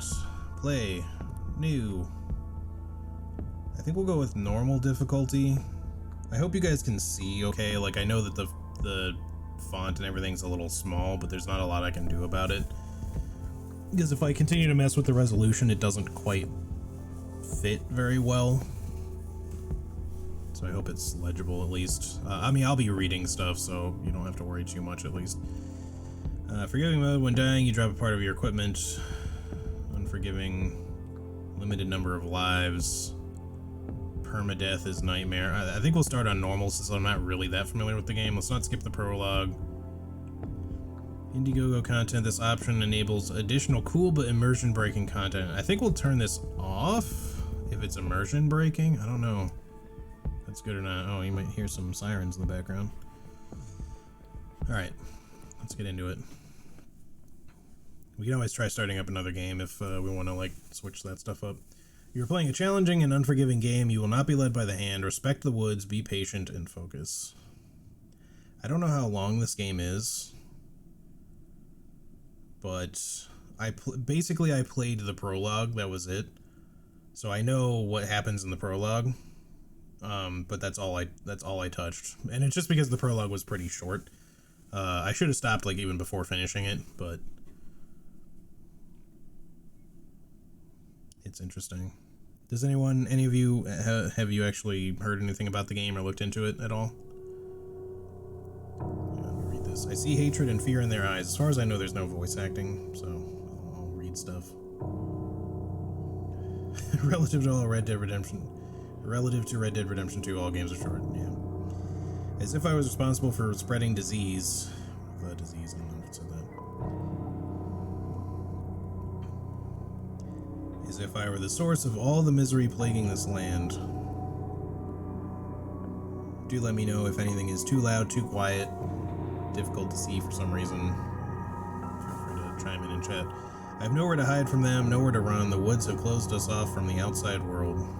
Start. Play. New. I think we'll go with normal difficulty. I hope you guys can see okay. Like, I know that the font and everything's a little small, but there's not a lot I can do about it. Because if I continue to mess with the resolution, it doesn't quite fit very well. So I hope it's legible at least. I mean, I'll be reading stuff, so you don't have to worry too much at least. Forgiving mode. When dying, you drop a part of your equipment. Unforgiving. Limited number of lives. Permadeath is nightmare. I think we'll start on normal since I'm not really that familiar with the game. Let's not skip the prologue. Indiegogo content. This option enables additional cool but immersion breaking content. I think we'll turn this off if it's immersion breaking. I don't know. That's good or not. Oh, you might hear some sirens in the background. Alright, let's get into it. We can always try starting up another game if we want to, like, switch that stuff up. You're playing a challenging and unforgiving game. You will not be led by the hand. Respect the woods. Be patient and focus. I don't know how long this game is, but basically I played the prologue. That was it. So I know what happens in the prologue. But that's all I touched, and it's just because the prologue was pretty short. I should have stopped like even before finishing it, but it's interesting. Does any of you have you actually heard anything about the game or looked into it at all? Let me read this. I see hatred and fear in their eyes. As far as I know, there's no voice acting, so I'll read stuff. Relative to Red Dead Redemption 2, all games are short. Yeah. As if I was responsible for spreading disease. The disease, I don't know if it said that. As if I were the source of all the misery plaguing this land. Do let me know if anything is too loud, too quiet, difficult to see for some reason. Feel free to chime in chat. I have nowhere to hide from them, nowhere to run. The woods have closed us off from the outside world.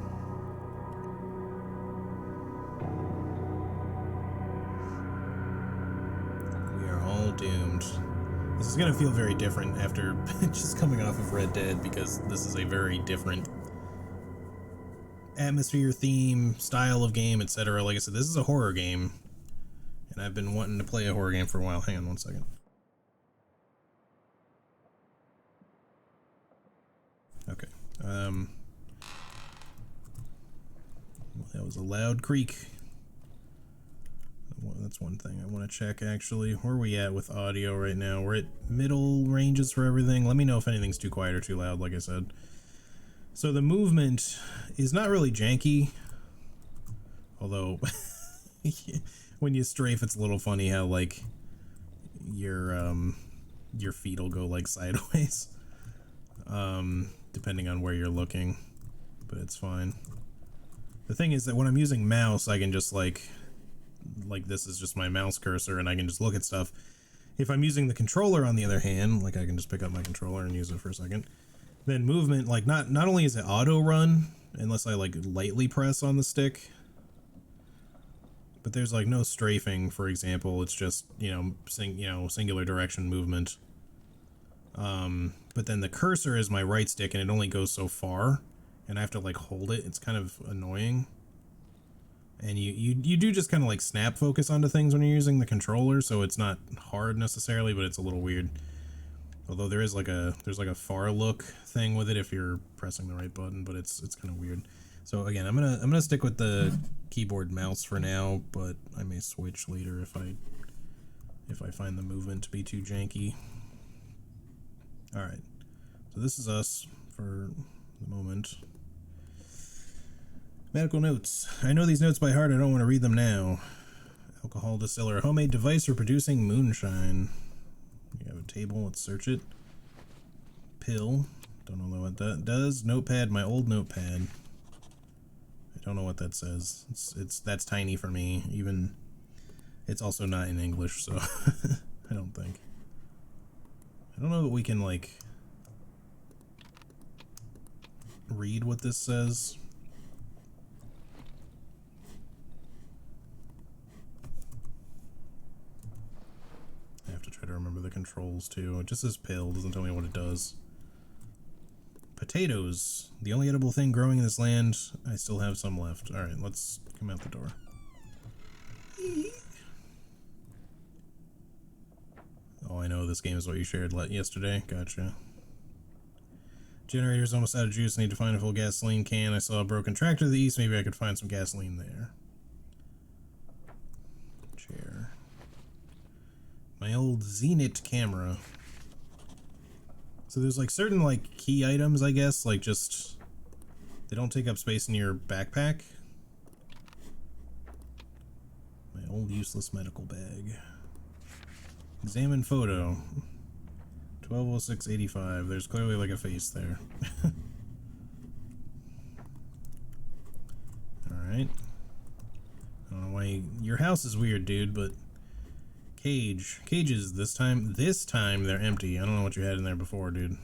Doomed. This is gonna feel very different after just coming off of Red Dead, because this is a very different atmosphere, theme, style of game, etc. Like I said, this is a horror game, and I've been wanting to play a horror game for a while. Hang on one second. Okay. That was a loud creak. That's one thing I want to check, actually. Where are we at with audio right now? We're at middle ranges for everything. Let me know if anything's too quiet or too loud, like I said. So the movement is not really janky, although when you strafe, it's a little funny how, like, your feet will go, like, sideways, depending on where you're looking, but it's fine. The thing is that when I'm using mouse, I can just, like this is just my mouse cursor, and I can just look at stuff. If I'm using the controller, on the other hand, like I can just pick up my controller and use it for a second, then movement, like, not only is it auto run unless I like lightly press on the stick, but there's like no strafing, for example. It's just, singular direction movement. But then the cursor is my right stick, and it only goes so far, and I have to like hold it. It's kind of annoying. And you do just kind of like snap focus onto things when you're using the controller, so it's not hard necessarily, but it's a little weird. Although there's like a far look thing with it if you're pressing the right button, but it's kind of weird. So again, I'm gonna stick with the keyboard mouse for now, but I may switch later if I find the movement to be too janky. All right, so this is us for the moment. Medical notes. I know these notes by heart. I don't want to read them now. Alcohol distiller. A homemade device for producing moonshine. You have a table. Let's search it. Pill. Don't know what that does. Notepad. My old notepad. I don't know what that says. That's tiny for me. Even it's also not in English, so I don't think. I don't know that we can like read what this says. I have to try to remember the controls too. It just says pill, doesn't tell me what it does. Potatoes. The only edible thing growing in this land. I still have some left. Alright, let's come out the door. Oh, I know this game is what you shared yesterday. Gotcha. Generator's almost out of juice. Need to find a full gasoline can. I saw a broken tractor to the east. Maybe I could find some gasoline there. Chair. My old Zenit camera. So there's like certain like key items, I guess, like just they don't take up space in your backpack. My old useless medical bag. Examine photo. 120685. There's clearly like a face there. Alright. I don't know why your house is weird, dude, but cages this time they're empty. I don't know what you had in there before, dude.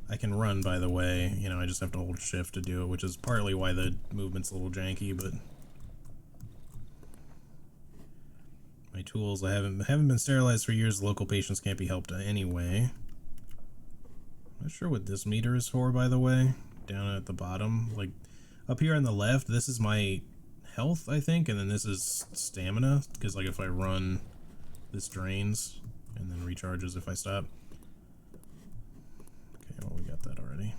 I can run, by the way, you know, I just have to hold shift to do it, which is partly why the movement's a little janky, but my tools, I haven't been sterilized for years. Local patients can't be helped anyway. Not sure what this meter is for, by the way. Down at the bottom, like up here on the left, this is my health, I think, and then this is stamina, because like if I run, this drains and then recharges if I stop. Okay, well, we got that already.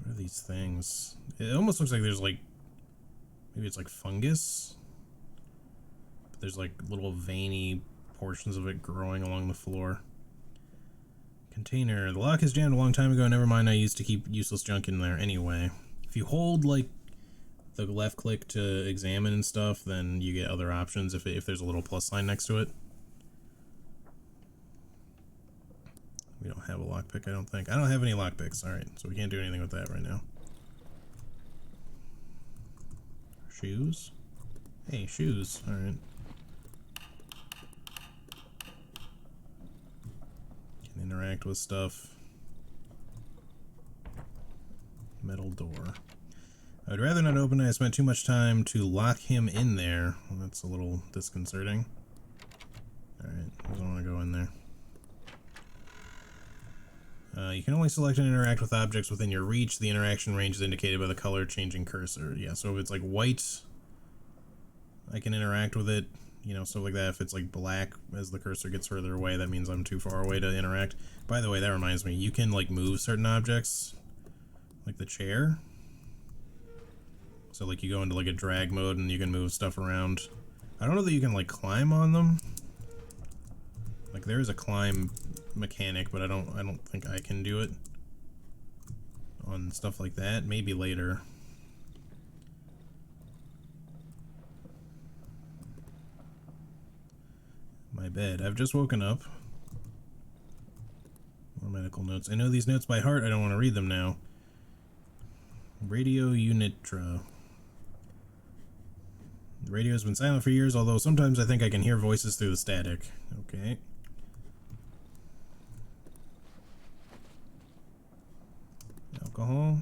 What are these things? It almost looks like there's like, maybe it's like fungus, but there's like little veiny portions of it growing along the floor. Container. The lock is jammed a long time ago. Never mind, I used to keep useless junk in there anyway. If you hold like the left click to examine and stuff, then you get other options if there's a little plus sign next to it. We don't have a lockpick, I don't think. I don't have any lockpicks. Alright, so we can't do anything with that right now. Shoes? Hey, shoes. Alright. Interact with stuff. Metal door. I would rather not open it. I spent too much time to lock him in there. Well, that's a little disconcerting. Alright, I don't want to go in there. You can only select and interact with objects within your reach. The interaction range is indicated by the color changing cursor. Yeah, so if it's like white, I can interact with it. You know, stuff like that. If it's like black as the cursor gets further away, that means I'm too far away to interact. By the way, that reminds me, you can like move certain objects, like the chair. So like you go into like a drag mode and you can move stuff around. I don't know that you can like climb on them. Like there is a climb mechanic, but I don't think I can do it on stuff like that. Maybe later. My bed. I've just woken up. More medical notes. I know these notes by heart. I don't want to read them now. Radio Unitra. The radio has been silent for years, although sometimes I think I can hear voices through the static. Okay. Alcohol.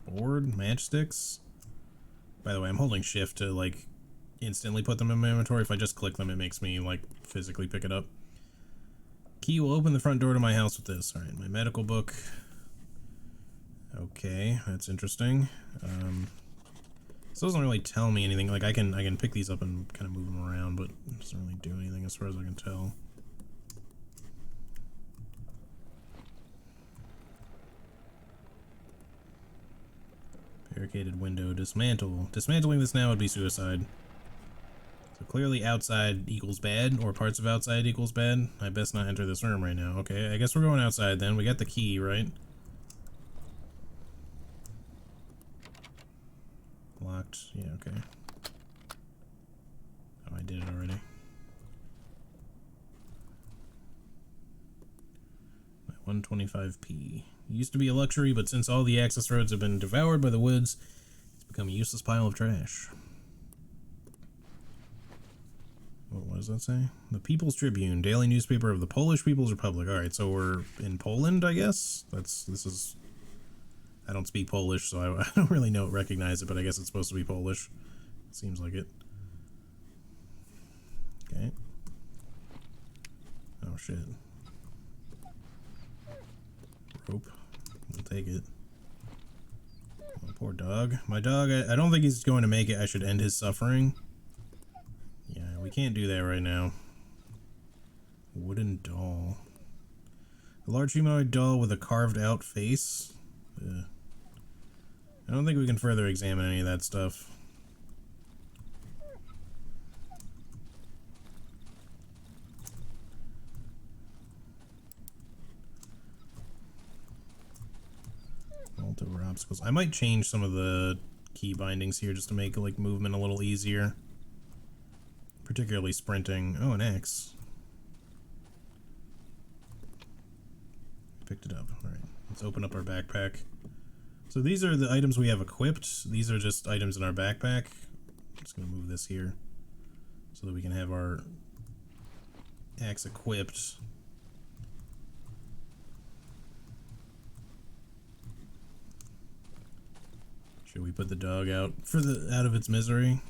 Board. Matchsticks. By the way, I'm holding shift to, like, instantly put them in my inventory. If I just click them, it makes me, like, physically pick it up. Key will open the front door to my house with this. Alright, my medical book. Okay, that's interesting. This doesn't really tell me anything. Like, I can pick these up and kind of move them around, but it doesn't really do anything as far as I can tell. Barricaded window. Dismantle. Dismantling this now would be suicide. So clearly outside equals bad, or parts of outside equals bad. I best not enter this room right now. Okay, I guess we're going outside then. We got the key, right? Locked. Yeah, okay. Oh, I did it already. My 125p. Used to be a luxury, but since all the access roads have been devoured by the woods, it's become a useless pile of trash. What does that say? The People's Tribune, daily newspaper of the Polish People's Republic. Alright, so we're in Poland, I guess? This is... I don't speak Polish, so I don't really recognize it, but I guess it's supposed to be Polish. Seems like it. Oh shit. Rope. We'll take it. Oh, poor dog. My dog, I don't think he's going to make it. I should end his suffering. Yeah, we can't do that right now. Wooden doll. A large humanoid doll with a carved out face. Ugh. I don't think we can further examine any of that stuff. Vault over obstacles. I might change some of the key bindings here just to make like movement a little easier. Particularly sprinting. Oh, an axe. Picked it up. Alright, let's open up our backpack. So these are the items we have equipped. These are just items in our backpack. I'm just going to move this here so that we can have our axe equipped. Should we put the dog out of its misery?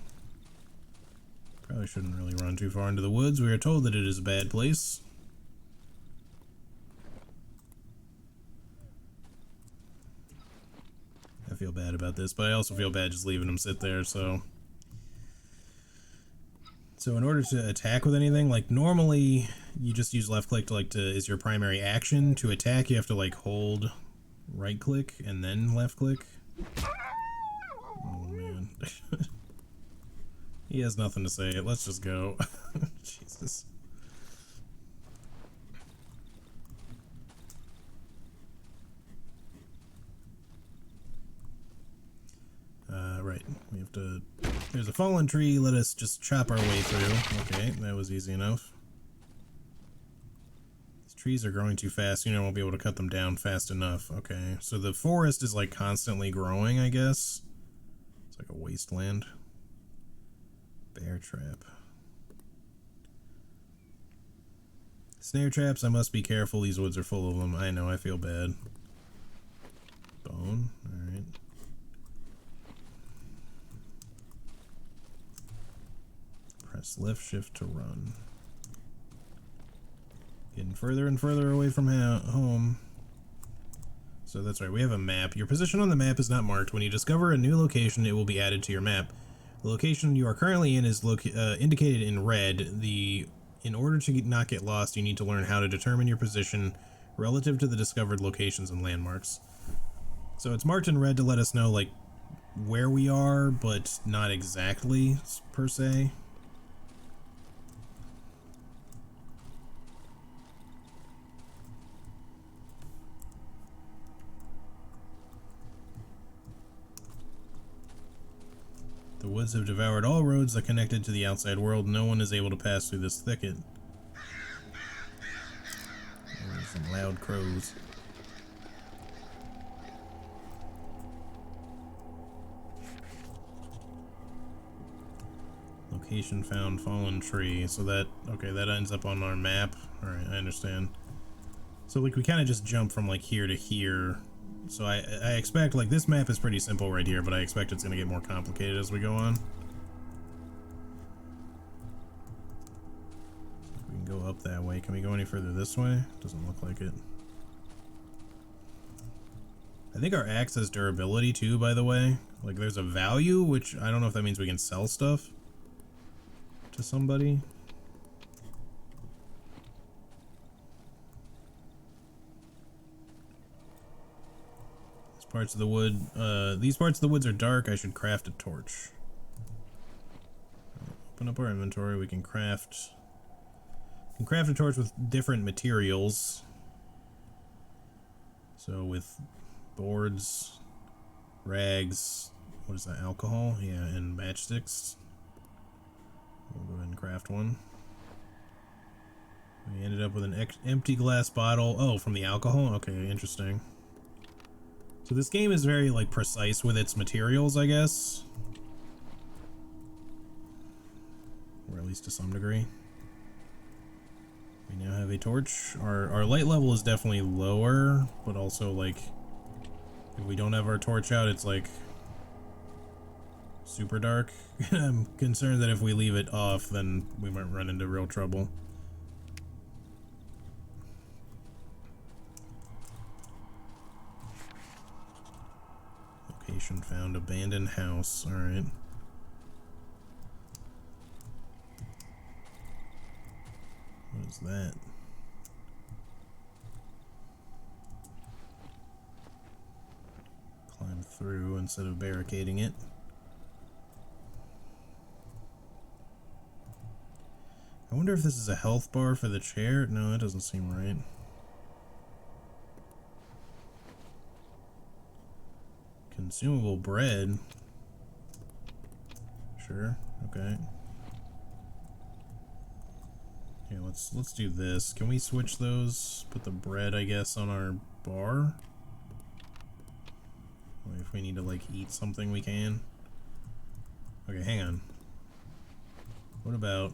Probably shouldn't really run too far into the woods. We are told that it is a bad place. I feel bad about this, but I also feel bad just leaving him sit there, so in order to attack with anything, like normally you just use left click to is your primary action. To attack you have to like hold right click and then left click. Oh man. He has nothing to say. Let's just go. Jesus. Right. We have to... There's a fallen tree. Let us just chop our way through. Okay, that was easy enough. These trees are growing too fast. You know, won't be able to cut them down fast enough. Okay, so the forest is like constantly growing, I guess. It's like a wasteland. Bear trap. Snare traps, I must be careful. These woods are full of them. I know, I feel bad. Bone, alright. Press left shift to run. Getting further and further away from home. So that's right, we have a map. Your position on the map is not marked. When you discover a new location, it will be added to your map. The location you are currently in is indicated in red. In order to not get lost, you need to learn how to determine your position relative to the discovered locations and landmarks. So it's marked in red to let us know, like, where we are, but not exactly, per se. The woods have devoured all roads that connected to the outside world. No one is able to pass through this thicket. There's some loud crows. Location found, fallen tree. So that, okay, that ends up on our map. Alright, I understand. So like we kind of just jump from like here to here. So I expect, like, this map is pretty simple right here, but I expect it's going to get more complicated as we go on. We can go up that way. Can we go any further this way? Doesn't look like it. I think our axe has durability too, by the way. Like, there's a value, which I don't know if that means we can sell stuff to somebody. Parts of the wood, these parts of the woods are dark. I should craft a torch. Open up our inventory. We can craft a torch with different materials. So with boards, rags, what is that, alcohol? Yeah, and matchsticks. We'll go ahead and craft one. We ended up with an empty glass bottle. Oh, from the alcohol? Okay, interesting. So this game is very, like, precise with its materials, I guess. Or at least to some degree. We now have a torch. Our light level is definitely lower, but also, like, if we don't have our torch out, it's, like, super dark. I'm concerned that if we leave it off, then we might run into real trouble. Location found, abandoned house. Alright. What is that? Climb through instead of barricading it. I wonder if this is a health bar for the chair. No, it doesn't seem right. Consumable bread. Sure. Okay. Yeah, let's do this. Can we switch those? Put the bread, I guess, on our bar. If we need to like eat something, we can. Okay, hang on. What about?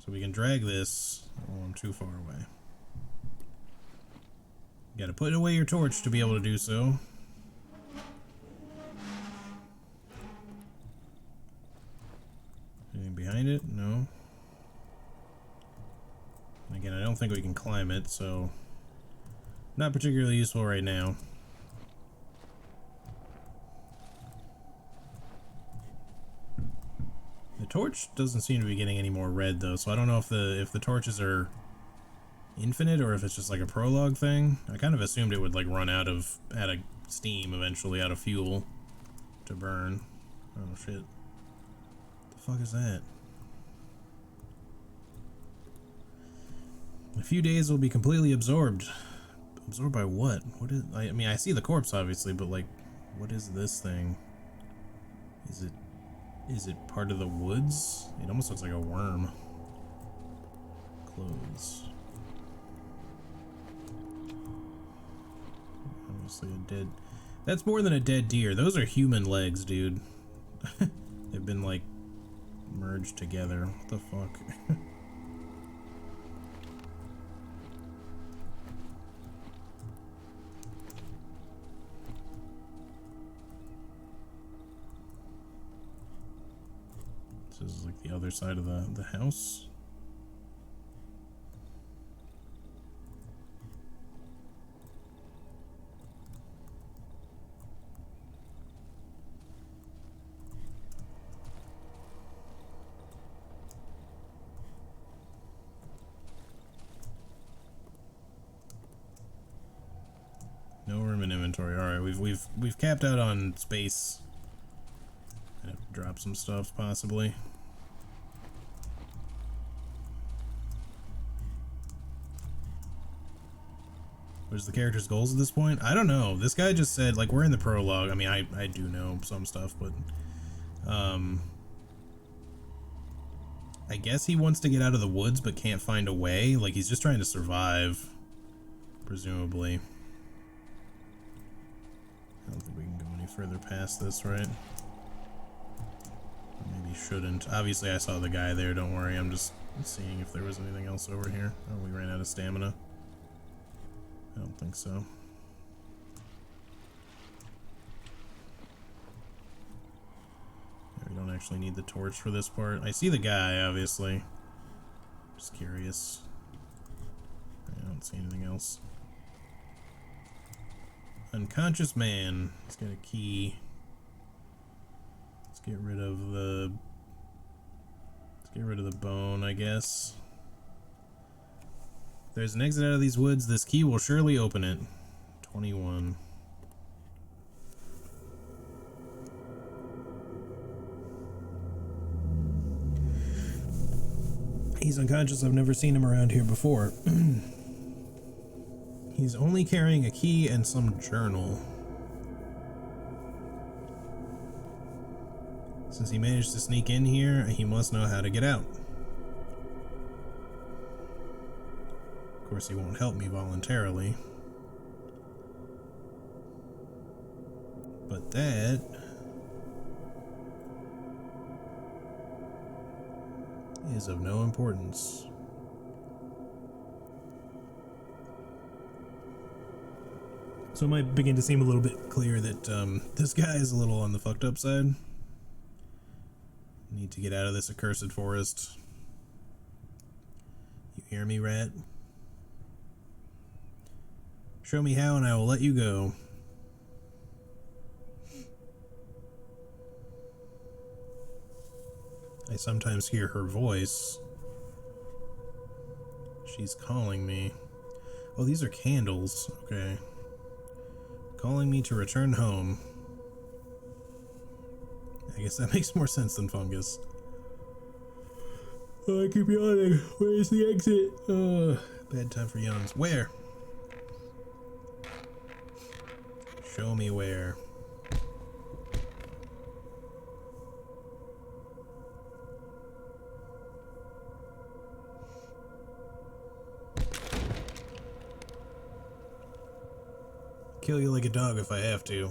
So we can drag this. Oh, I'm too far away. You gotta put away your torch to be able to do so. Anything behind it? No. Again, I don't think we can climb it, so not particularly useful right now. The torch doesn't seem to be getting any more red though, so I don't know if the torches are infinite or if it's just like a prologue thing. I kind of assumed it would like run out of steam eventually, out of fuel to burn. Oh shit. The fuck is that? A few days will be completely absorbed. Absorbed by what? What is? I mean, I see the corpse obviously, but like, what is this thing? Is it part of the woods? It almost looks like a worm. Clothes. Obviously a dead. That's more than a dead deer. Those are human legs, dude. They've been like merged together. What the fuck? This is like the other side of the house. No room in inventory. All right, we've capped out on space. I have to drop some stuff possibly. What is the character's goals at this point? I don't know. This guy just said, like, we're in the prologue. I mean, I do know some stuff, but I guess he wants to get out of the woods but can't find a way. Like, he's just trying to survive, presumably. I don't think we can go any further past this, right? Maybe shouldn't. Obviously, I saw the guy there. Don't worry. I'm just seeing if there was anything else over here. Oh, we ran out of stamina. I don't think so. Yeah, we don't actually need the torch for this part. I see the guy, obviously. Just curious. I don't see anything else. Unconscious man. He's got a key. Let's get rid of the... Let's get rid of the bone, I guess. If there's an exit out of these woods, this key will surely open it. 21. He's unconscious. I've never seen him around here before. He's only carrying a key and some journal. Since he managed to sneak in here, he must know how to get out. Of course, he won't help me voluntarily. But that is of no importance. So it might begin to seem a little bit clear that this guy is a little on the fucked up side. Need to get out of this accursed forest. You hear me, rat? Show me how and I will let you go. I sometimes hear her voice. She's calling me. Oh, these are candles. Okay. Calling me to return home. I guess that makes more sense than fungus. Oh, I keep yawning. Where's the exit? Bad time for yawns. Where? Show me where. Kill you like a dog if I have to.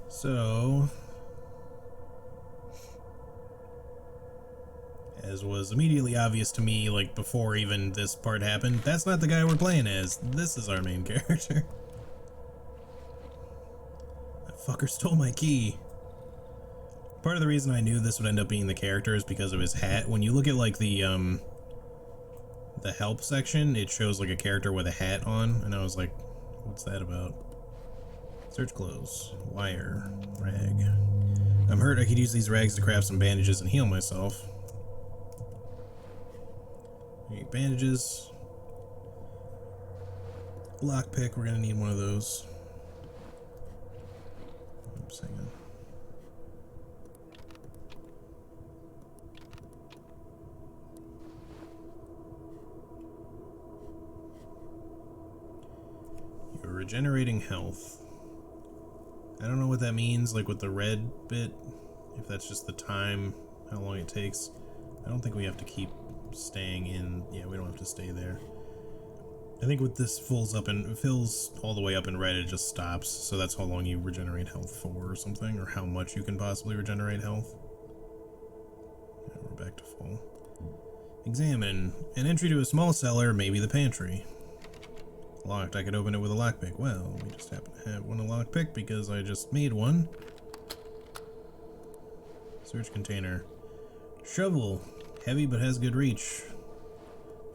So, as was immediately obvious to me, like before even this part happened, that's not the guy we're playing as. This is our main character. That fucker stole my key. Part of the reason I knew this would end up being the character is because of his hat. When you look at like the help section, it shows like a character with a hat on, and I was like, what's that about? Search clothes, wire, rag. I'm hurt. I could use these rags to craft some bandages and heal myself. Bandages. Lockpick, we're gonna need one of those. Oops, hang on. You're regenerating health. I don't know what that means, like with the red bit, if that's just the time, how long it takes. I don't think we have to keep staying in. Yeah, we don't have to stay there. I think with this fills all the way up in red, it just stops. So that's how long you regenerate health for or something, or how much you can possibly regenerate health. Yeah, we're back to full. Examine. An entry to a small cellar, maybe the pantry. Locked. I could open it with a lockpick. Well, we just happen to have one a lockpick because I just made one. Search container. Shovel. Heavy but has good reach.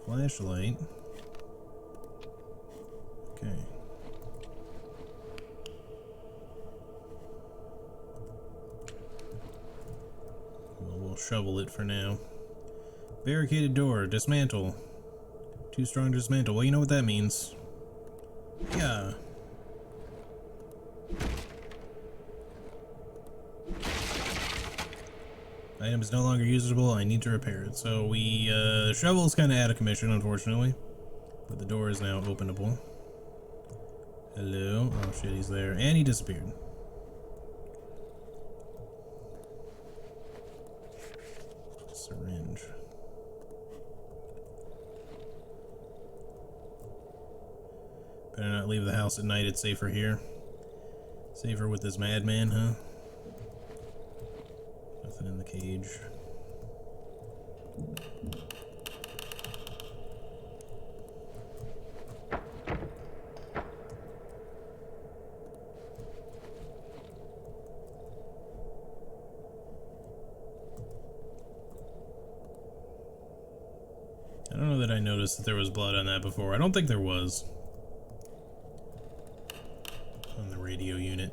Flashlight. Okay. Well, we'll shovel it for now. Barricaded door. Dismantle. Too strong to dismantle. Well, you know what that means. Yeah. Item is no longer usable. I need to repair it. So we, the shovel's kind of out of commission, unfortunately. But the door is now openable. Hello. Oh shit, he's there. And he disappeared. Syringe. Better not leave the house at night. It's safer here. Safer with this madman, huh? Nothing in the cage. I don't know that I noticed that there was blood on that before. I don't think there was. On the radio unit.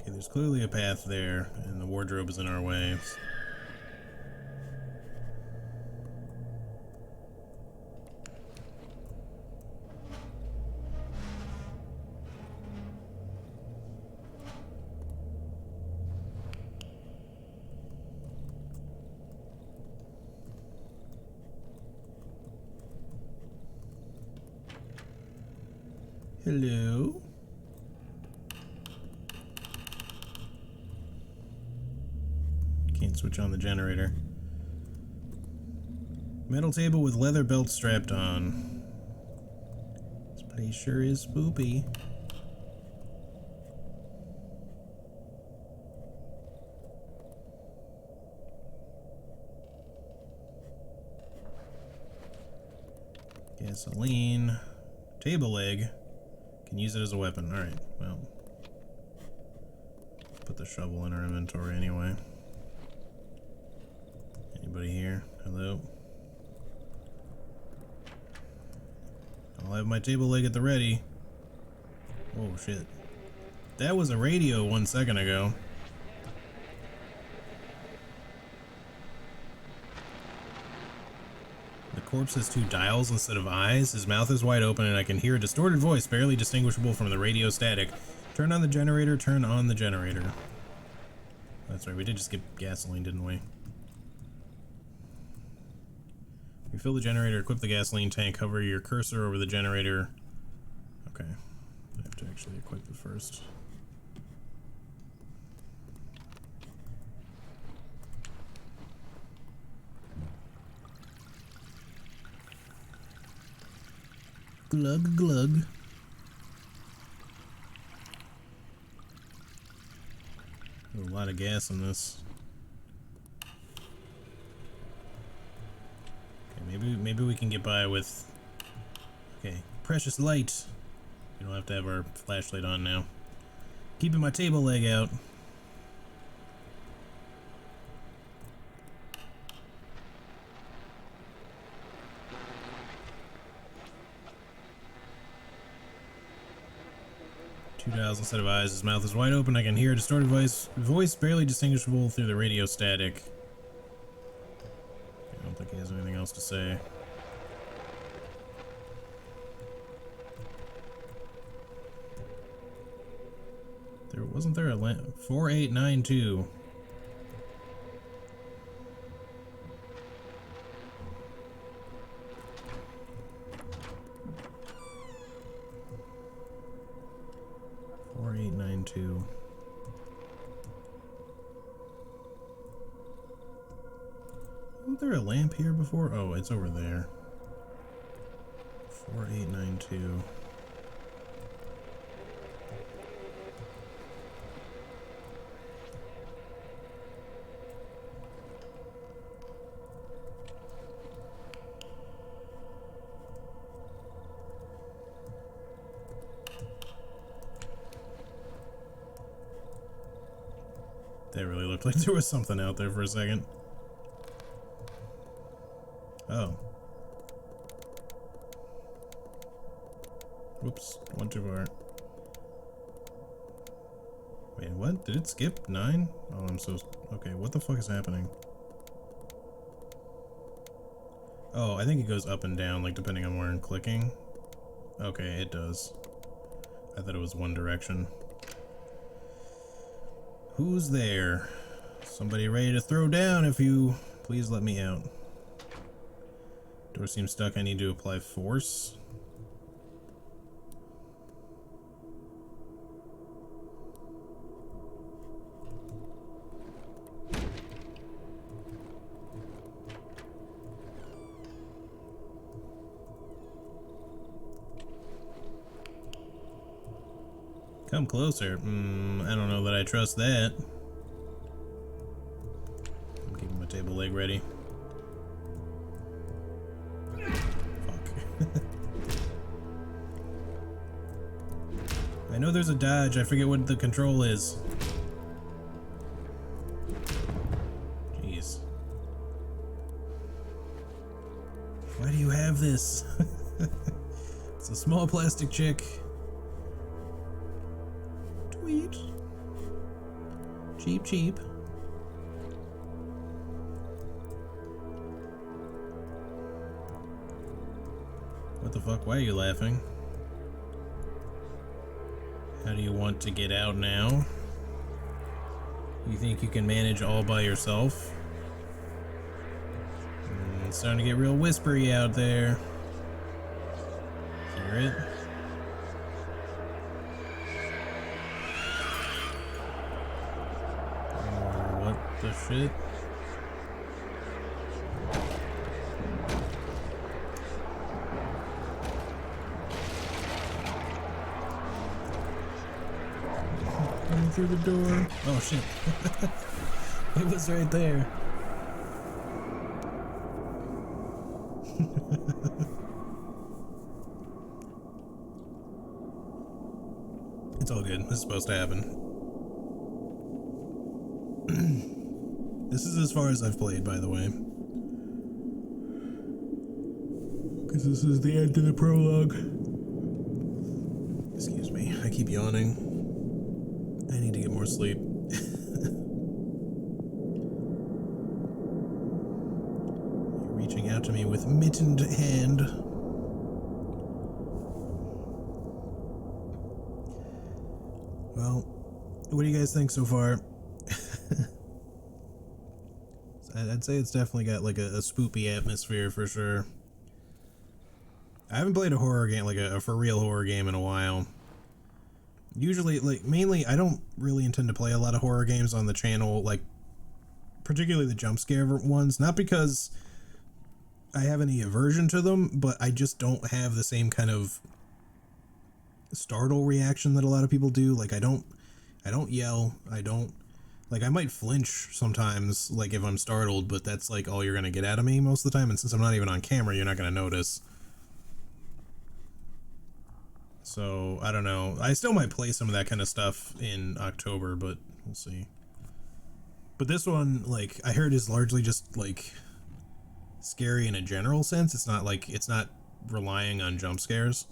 Okay, there's clearly a path there, and the wardrobe is in our way. Hello? Can't switch on the generator. Metal table with leather belt strapped on. This place sure is spoopy. Gasoline. Table leg. Can use it as a weapon. Alright, well. Put the shovel in our inventory anyway. Anybody here? Hello? I'll have my table leg at the ready. Oh shit. That was a radio 1 second ago. The corpse has 2 dials instead of eyes. His mouth is wide open and I can hear a distorted voice barely distinguishable from the radio static. Turn on the generator, turn on the generator. That's right, we did just get gasoline, didn't we? Refill the generator, equip the gasoline tank, hover your cursor over the generator. Okay, I have to actually equip it first. Glug glug. There's a lot of gas in this. Okay, maybe we can get by with. Okay, precious light. We don't have to have our flashlight on now. Keeping my table leg out. Two dials instead of eyes. His mouth is wide open. I can hear a distorted voice barely distinguishable through the radio static. I don't think he has anything else to say. Wasn't there a lamp? 4892. Wasn't there a lamp here before? Oh, it's over there. 4892. That really looked like there was something out there for a second. Oh. Whoops, went too far. Wait, what? Did it skip 9? Oh, I'm so... Okay, what the fuck is happening? Oh, I think it goes up and down, like, depending on where I'm clicking. Okay, it does. I thought it was one direction. Who's there? Somebody ready to throw down if you... Please let me out. Door seems stuck. I need to apply force. Come closer. I don't know that I trust that. I'm keeping my table leg ready. Fuck. I know there's a dodge. I forget what the control is. Jeez. Why do you have this? It's a small plastic chick. Cheap, cheap. What the fuck? Why are you laughing? How do you want to get out now? You think you can manage all by yourself? It's starting to get real whispery out there. Hear it? The shit. Coming through the door. Oh shit. It was right there. It's all good. This is supposed to happen. This is as far as I've played, by the way. Because this is the end of the prologue. Excuse me, I keep yawning. I need to get more sleep. You're reaching out to me with mittened hand. Well, what do you guys think so far? I'd say it's definitely got like a spoopy atmosphere for sure. I haven't played a horror game, like a for real horror game, in a while. Usually, like, mainly, I don't really intend to play a lot of horror games on the channel, like, particularly the jump scare ones. Not because I have any aversion to them, but I just don't have the same kind of startle reaction that a lot of people do. Like, I don't yell, like, I might flinch sometimes, like, if I'm startled, but that's, like, all you're gonna get out of me most of the time, and since I'm not even on camera, you're not gonna notice. So, I don't know. I still might play some of that kind of stuff in October, but we'll see. But this one, like, I heard is largely just, like, scary in a general sense. It's not, like, it's not relying on jump scares.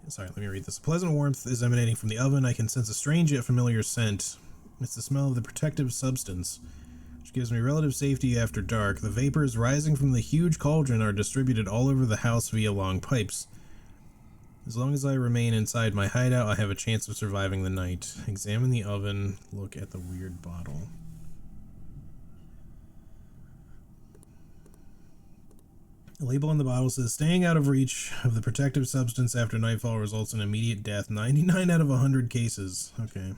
Sorry, let me read this. A pleasant warmth is emanating from the oven. I can sense a strange yet familiar scent. It's the smell of the protective substance, which gives me relative safety after dark. The vapors rising from the huge cauldron are distributed all over the house via long pipes. As long as I remain inside my hideout, I have a chance of surviving the night. Examine the oven. Look at the weird bottle. The label on the bottle says, staying out of reach of the protective substance after nightfall results in immediate death. 99 out of 100 cases. Okay.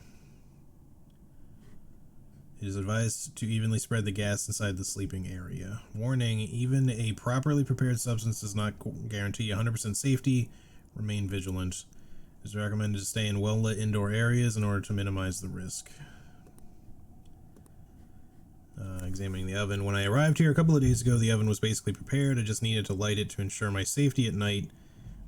It is advised to evenly spread the gas inside the sleeping area. Warning, even a properly prepared substance does not guarantee 100% safety. Remain vigilant. It is recommended to stay in well-lit indoor areas in order to minimize the risk. Examining the oven. When I arrived here a couple of days ago, the oven was basically prepared. I just needed to light it to ensure my safety at night.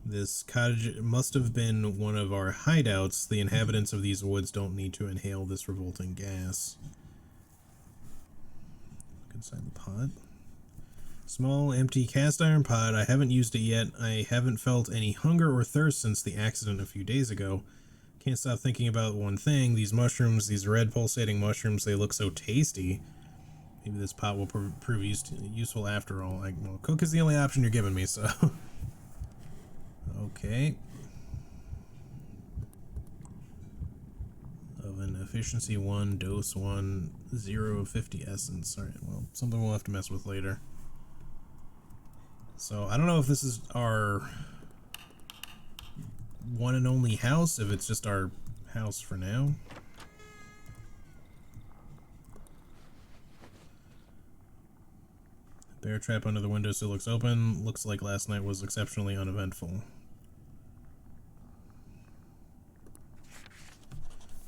This cottage must have been one of our hideouts. The inhabitants of these woods don't need to inhale this revolting gas. Look inside the pot. Small, empty cast iron pot. I haven't used it yet. I haven't felt any hunger or thirst since the accident a few days ago. Can't stop thinking about one thing. These mushrooms, these red pulsating mushrooms, they look so tasty. Maybe this pot will prove useful after all. Well, cook is the only option you're giving me, so... Okay. Oven efficiency 1, dose 1, 0 of 50 essence. Alright, well, something we'll have to mess with later. So, I don't know if this is our one and only house, if it's just our house for now. Bear trap under the window still looks open. Looks like last night was exceptionally uneventful.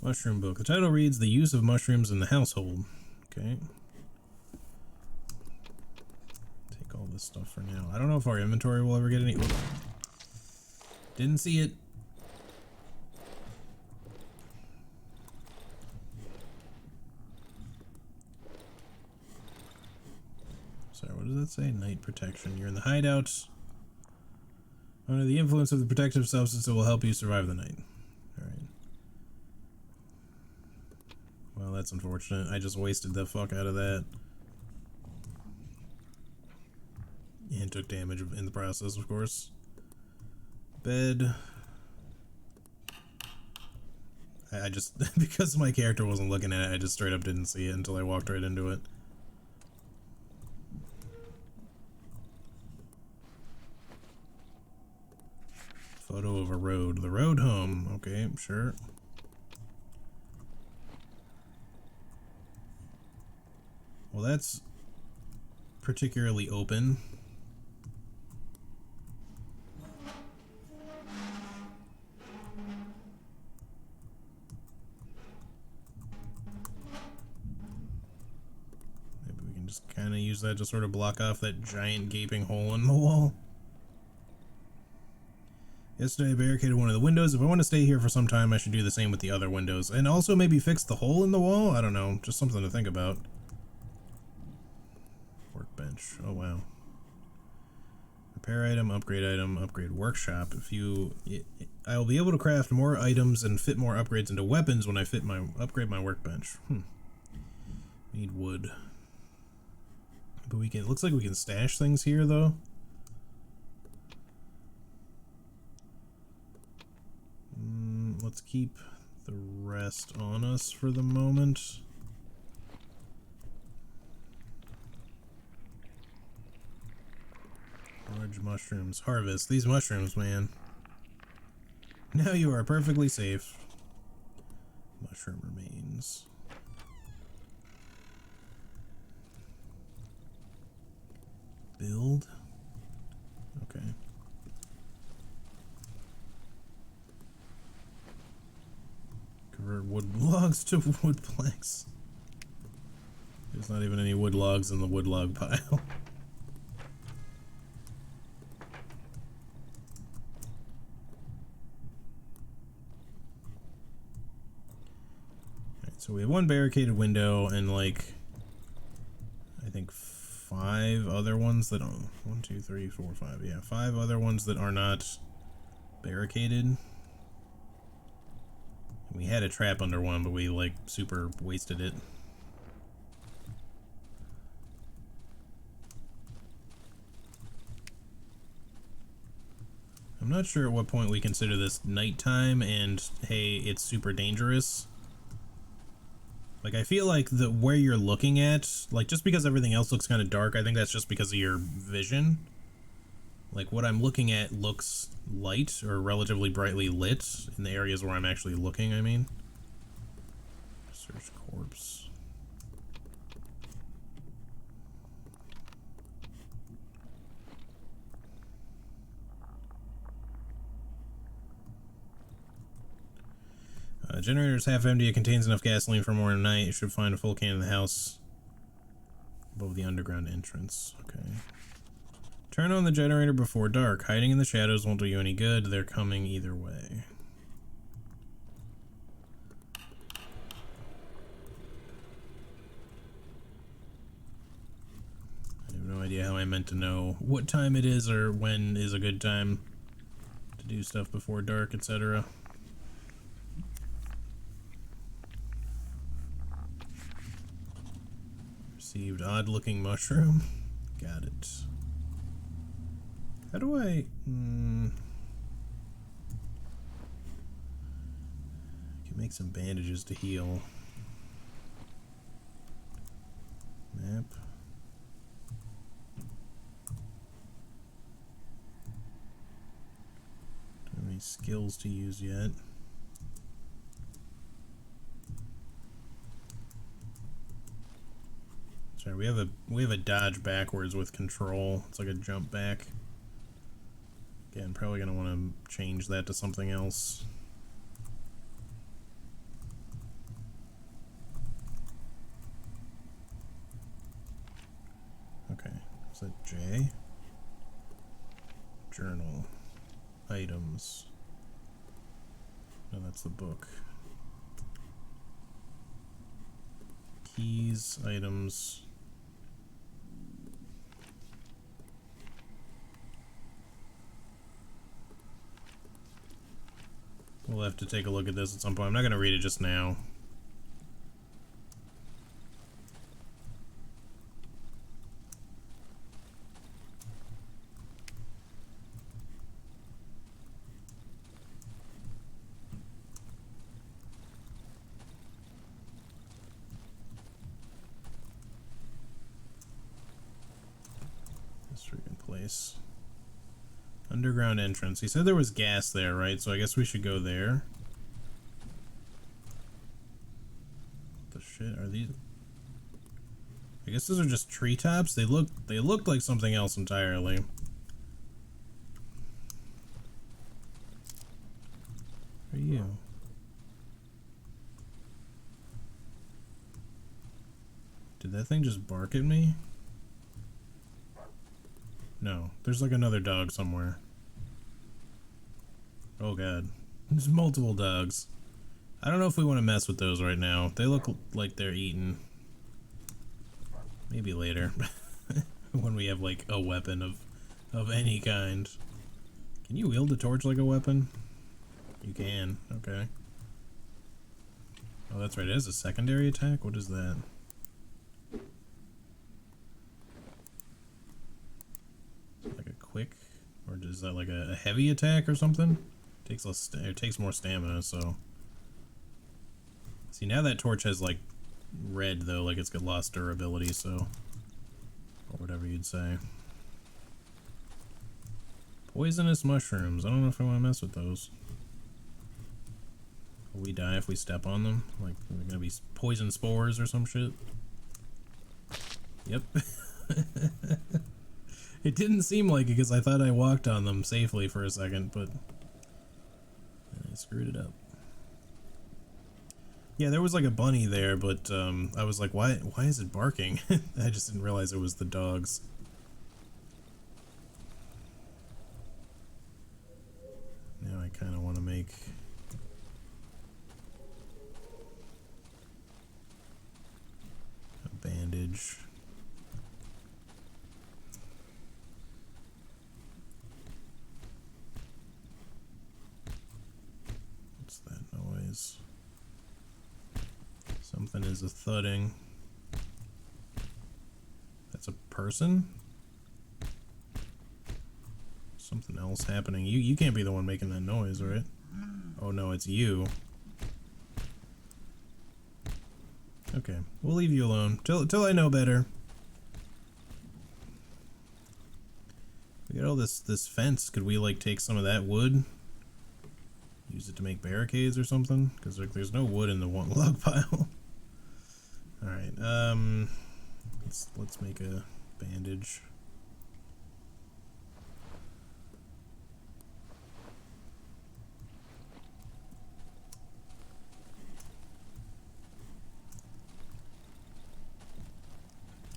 Mushroom book. The title reads, The Use of Mushrooms in the Household. Okay. Take all this stuff for now. I don't know if our inventory will ever get any... Didn't see it. Sorry, what does that say? Night protection. You're in the hideout. Under the influence of the protective substance, it will help you survive the night. Alright. Well, that's unfortunate. I just wasted the fuck out of that. And took damage in the process, of course. Bed. I just, because my character wasn't looking at it, I just straight up didn't see it until I walked right into it. Photo of a road. The road home. Okay, sure. Well, that's particularly open. Maybe we can just kind of use that to sort of block off that giant gaping hole in the wall. Yesterday I barricaded one of the windows. If I want to stay here for some time, I should do the same with the other windows. And also maybe fix the hole in the wall? I don't know. Just something to think about. Workbench. Oh, wow. Repair item, upgrade workshop. I'll be able to craft more items and fit more upgrades into weapons when I upgrade my workbench. Need wood. But it looks like we can stash things here though. Let's keep the rest on us for the moment. Large mushrooms. Harvest these mushrooms, man. Now you are perfectly safe. Mushroom remains. Build. Okay. Convert wood logs to wood planks. There's not even any wood logs in the wood log pile. Alright, so we have one barricaded window and like I think 5 other ones that don't. 1, 2, 3, 4, 5. Yeah, 5 other ones that are not barricaded. We had a trap under one, but we like super wasted it. I'm not sure at what point we consider this nighttime and hey, it's super dangerous. Like I feel like where you're looking at, like just because everything else looks kind of dark, I think that's just because of your vision. Like what I'm looking at looks light or relatively brightly lit in the areas where I'm actually looking, I mean. Search corpse. Generator's half empty. It contains enough gasoline for more than a night. You should find a full can in the house above the underground entrance. Okay. Turn on the generator before dark. Hiding in the shadows won't do you any good. They're coming either way. I have no idea how I meant to know what time it is or when is a good time to do stuff before dark, etc. Received odd-looking mushroom. Got it. How do I... can make some bandages to heal. Map. Don't have any skills to use yet. Sorry, we have a dodge backwards with control. It's like a jump back. Again, probably gonna want to change that to something else. Okay, is that J? Journal. Items. No, that's the book. Keys, items. We'll have to take a look at this at some point. I'm not going to read it just now. History in place. Underground entrance. He said there was gas there, right? So I guess we should go there. What the shit are these? I guess those are just treetops. They looked like something else entirely. Who are you? Did that thing just bark at me? No, there's like another dog somewhere. Oh god. There's multiple dogs. I don't know if we want to mess with those right now. They look like they're eaten. Maybe later. When we have like a weapon of of any kind. Can you wield a torch like a weapon? You can, okay. Oh, that's right, it has a secondary attack? What is that? Like a quick? Or is that like a heavy attack or something? Takes less, it takes more stamina, so... See, now that torch has like red though, like it's got lost durability, so... Or whatever you'd say. Poisonous mushrooms. I don't know if I want to mess with those. Will we die if we step on them? Like, they're gonna be poison spores or some shit? Yep. It didn't seem like it because I thought I walked on them safely for a second, but I screwed it up. Yeah, there was like a bunny there, but I was like, why is it barking? I just didn't realize it was the dogs. Now I kind of want to make a bandage. What's that noise? Something is a thudding. That's a person? Something else happening. You can't be the one making that noise, right? Oh no, it's you. Okay, we'll leave you alone till I know better. We got all this fence. Could we like take some of that wood? Use it to make barricades or something? Because like there's no wood in the one log pile. Alright, let's make a bandage.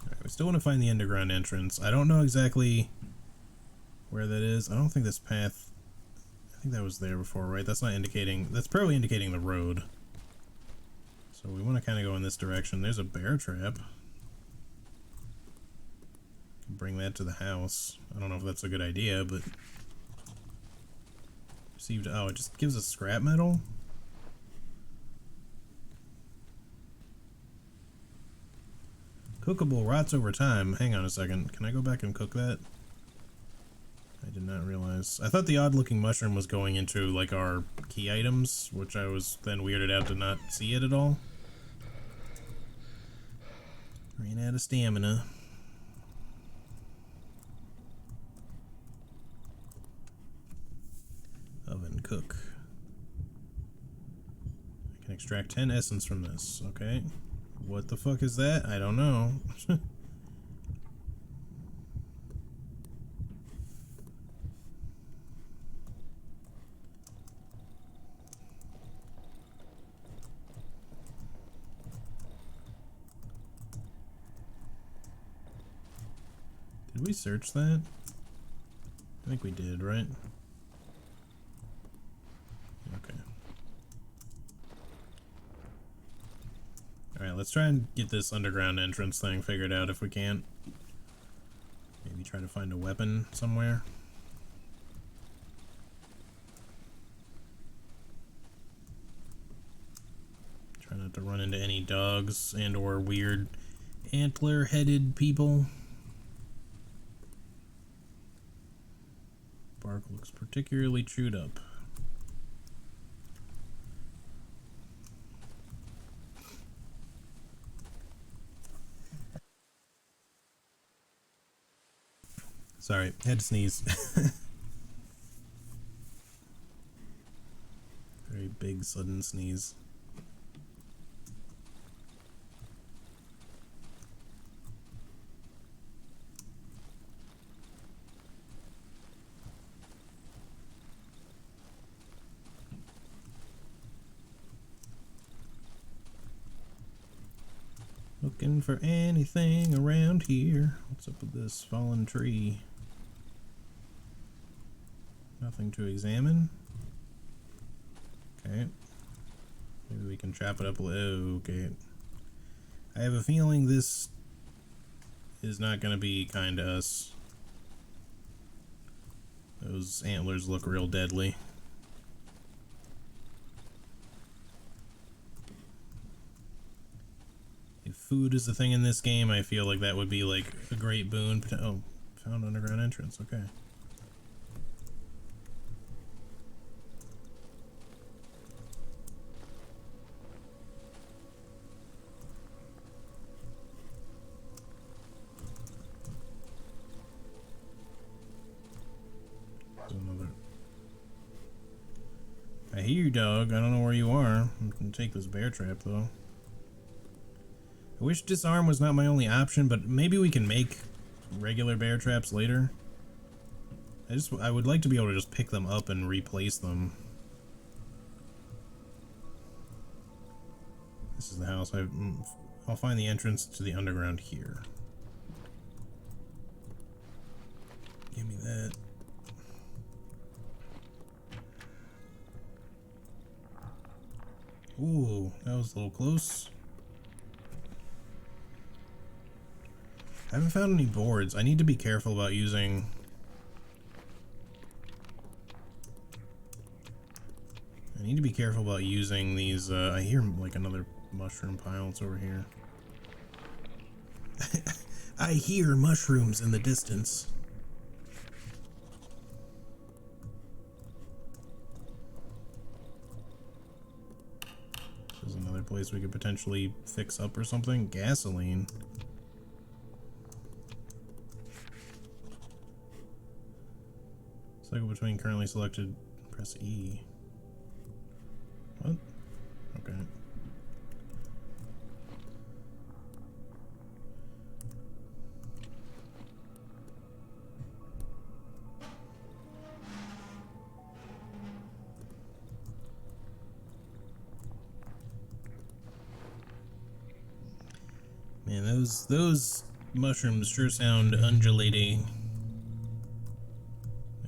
Alright, we still want to find the underground entrance. I don't know exactly where that is. I don't think this path... I think that was there before, right? That's not indicating... That's probably indicating the road. So we want to kind of go in this direction. There's a bear trap. Bring that to the house. I don't know if that's a good idea, but... Received... Oh, it just gives us scrap metal? Cookable rots over time. Hang on a second. Can I go back and cook that? I did not realize. I thought the odd-looking mushroom was going into, like, our key items, which I was then weirded out to not see it at all. Ran out of stamina. Oven cook. I can extract 10 essence from this. Okay. What the fuck is that? I don't know. Did we search that? I think we did, right? Okay. Alright, let's try and get this underground entrance thing figured out if we can. Maybe try to find a weapon somewhere. Try not to run into any dogs and or weird antler-headed people. Bark looks particularly chewed up. Sorry, had to sneeze. Very big sudden sneeze. Looking for anything around here. What's up with this fallen tree? Nothing to examine. Okay. Maybe we can chop it up. Oh, okay. I have a feeling this is not going to be kind to us. Those antlers look real deadly. If food is the thing in this game, I feel like that would be like a great boon. Oh, found underground entrance, okay. Another. I hear you, dog. I don't know where you are. I'm gonna take this bear trap, though. I wish disarm was not my only option, but maybe we can make regular bear traps later. I would like to be able to just pick them up and replace them. This is the house. I'll find the entrance to the underground here. Give me that. Ooh, that was a little close. I haven't found any boards. I need to be careful about using... these, I hear like another mushroom pile. It's over here. I hear mushrooms in the distance. There's another place we could potentially fix up or something. Gasoline. Cycle between currently selected. Press E. What? Okay. Man, those mushrooms sure sound undulating.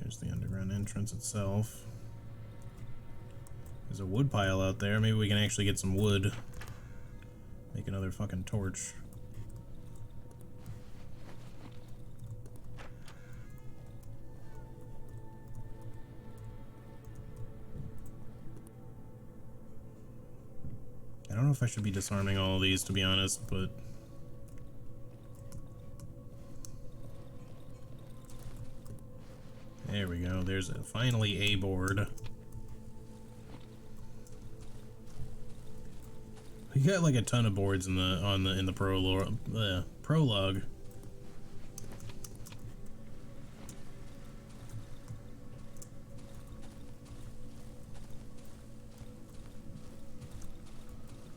There's the underground entrance itself. There's a wood pile out there. Maybe we can actually get some wood. Make another fucking torch. I don't know if I should be disarming all of these, to be honest, but... There we go. There's finally a board. We got like a ton of boards in the prologue.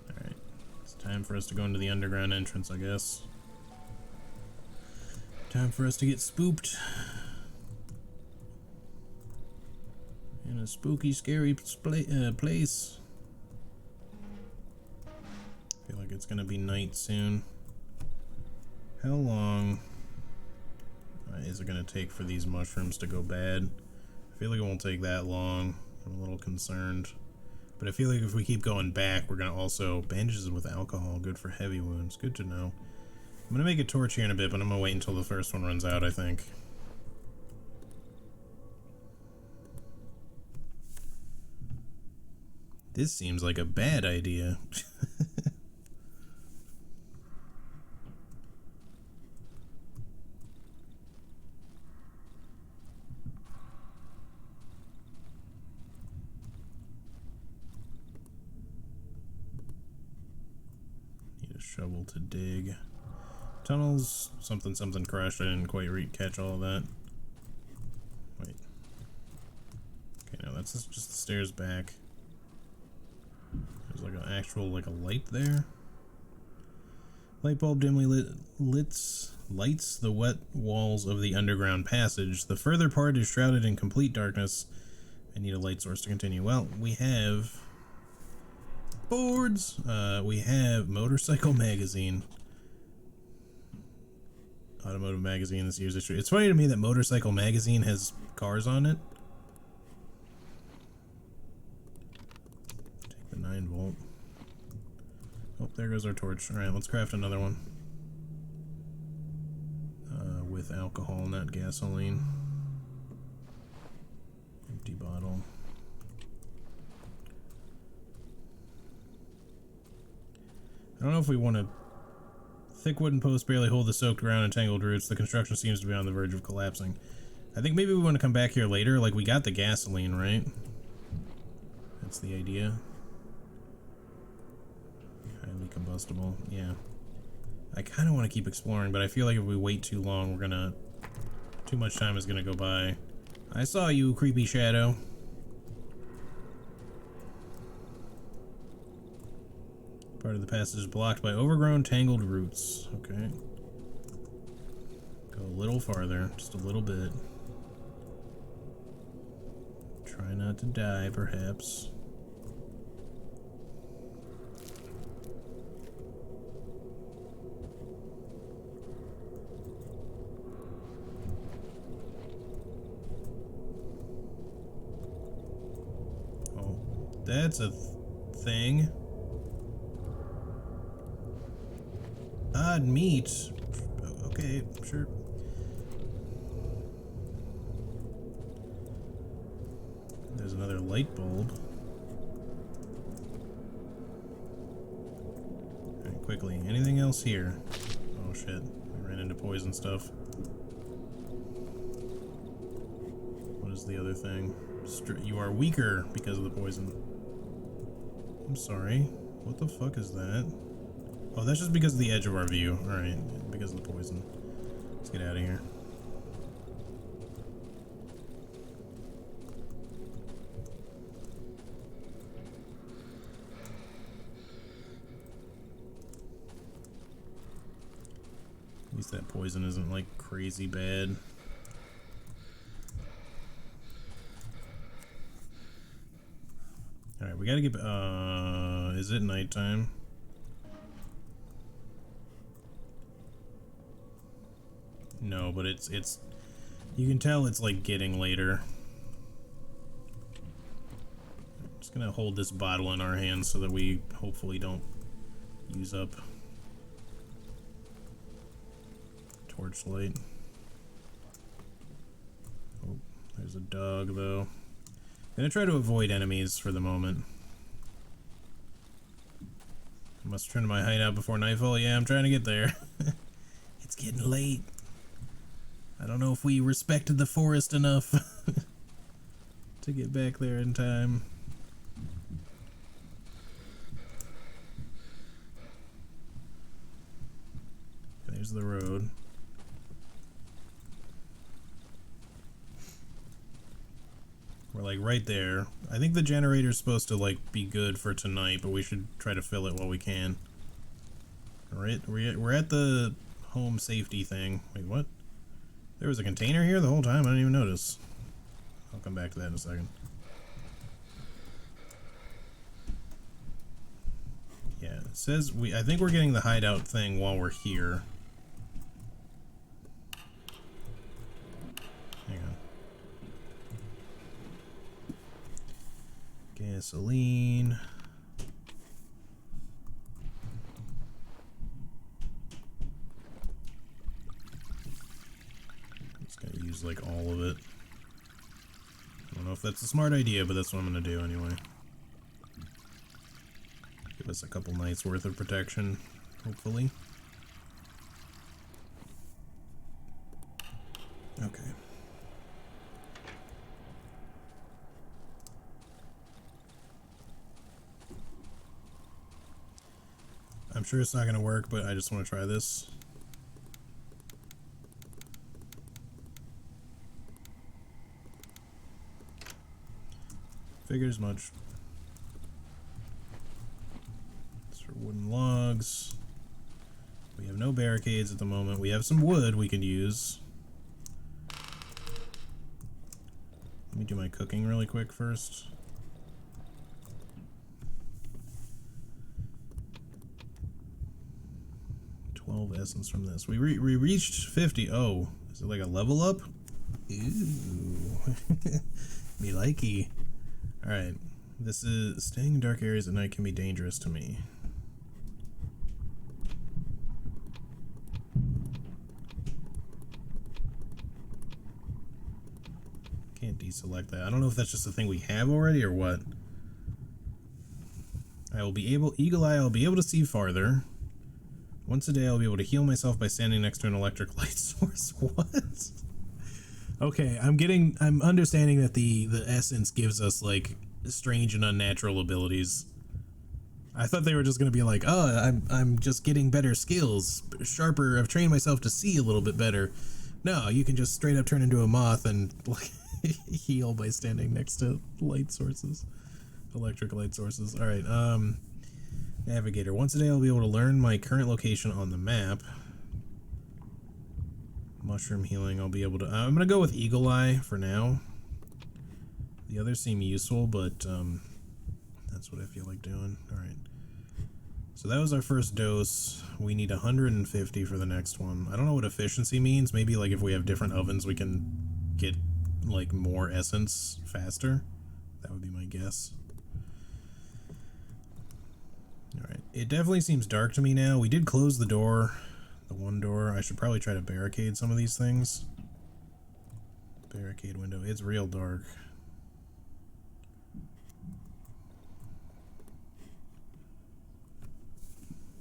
Alright. It's time for us to go into the underground entrance, I guess. Time for us to get spooked. In a spooky, scary place. I feel like it's gonna be night soon. How long is it gonna take for these mushrooms to go bad? I feel like it won't take that long. I'm a little concerned. But I feel like if we keep going back, we're gonna also... Bandages with alcohol, good for heavy wounds. Good to know. I'm gonna make a torch here in a bit, but I'm gonna wait until the first one runs out, I think. This seems like a bad idea. Need a shovel to dig. Tunnels, something crashed. I didn't quite catch all of that. Wait. Okay, no, that's just the stairs back. There's like an actual, like a light there. Light bulb dimly lights the wet walls of the underground passage. The further part is shrouded in complete darkness. I need a light source to continue. Well, we have boards. We have motorcycle magazine. Automotive magazine this year's issue. It's funny to me that motorcycle magazine has cars on it. Take the 9-volt. Oh, there goes our torch. Alright, let's craft another one. With alcohol, not gasoline. empty bottle. I don't know if we want to... Thick wooden posts barely hold the soaked ground and tangled roots. The construction seems to be on the verge of collapsing. I think maybe we want to come back here later. Like, we got the gasoline, right? That's the idea. Highly combustible, yeah. I kind of want to keep exploring, but I feel like if we wait too long, we're gonna... Too much time is gonna go by. I saw you, creepy shadow. Part of the passage is blocked by overgrown, tangled roots. Okay. Go a little farther, just a little bit. Try not to die, perhaps. Oh, that's a thing. Odd meat. Okay, sure. There's another light bulb. Alright, quickly. Anything else here? Oh shit. We ran into poison stuff. What is the other thing? You are weaker because of the poison. I'm sorry. What the fuck is that? Oh, that's just because of the edge of our view. Alright, because of the poison. Let's get out of here. At least that poison isn't like crazy bad. Alright, we gotta get... is it nighttime? No, but it's you can tell it's like getting later. I'm just gonna hold this bottle in our hands so that we hopefully don't use up torchlight. Oh, there's a dog though. I'm gonna try to avoid enemies for the moment. I must return to my hideout before nightfall. Yeah, I'm trying to get there. It's getting late. I don't know if we respected the forest enough to get back there in time. There's the road. We're like right there. I think the generator's supposed to like be good for tonight, but we should try to fill it while we can. Alright, we're at the home safety thing. Wait, what? There was a container here the whole time? I didn't even notice. I'll come back to that in a second. Yeah, it says I think we're getting the hideout thing while we're here. Hang on. Gasoline. Gonna use like all of it. I don't know if that's a smart idea, but that's what I'm gonna do anyway. Give us a couple nights worth of protection, hopefully. Okay. I'm sure it's not gonna work, but I just want to try this. Figured as much. It's for wooden logs. We have no barricades at the moment. We have some wood we can use. Let me do my cooking really quick first. Essence from this. We reached 50. Oh, is it like a level up? Ooh. Me likey. Alright. This is staying in dark areas at night can be dangerous to me. Can't deselect that. I don't know if that's just a thing we have already or what. I will be able, Eagle Eye, I'll be able to see farther. Once a day, I'll be able to heal myself by standing next to an electric light source. What? Okay, I'm understanding that the essence gives us, like, strange and unnatural abilities. I thought they were just gonna be like, oh, I'm just getting better skills, sharper, I've trained myself to see a little bit better. No, you can just straight up turn into a moth and, like, heal by standing next to light sources. Electric light sources. Alright, Navigator. Once a day I'll be able to learn my current location on the map. Mushroom healing, I'll be able to... I'm gonna go with Eagle Eye for now. The others seem useful, but that's what I feel like doing. Alright. So that was our first dose. We need 150 for the next one. I don't know what efficiency means. Maybe like if we have different ovens we can get like more essence faster. That would be my guess. Alright. It definitely seems dark to me now. We did close the door. The one door. I should probably try to barricade some of these things. Barricade window. It's real dark.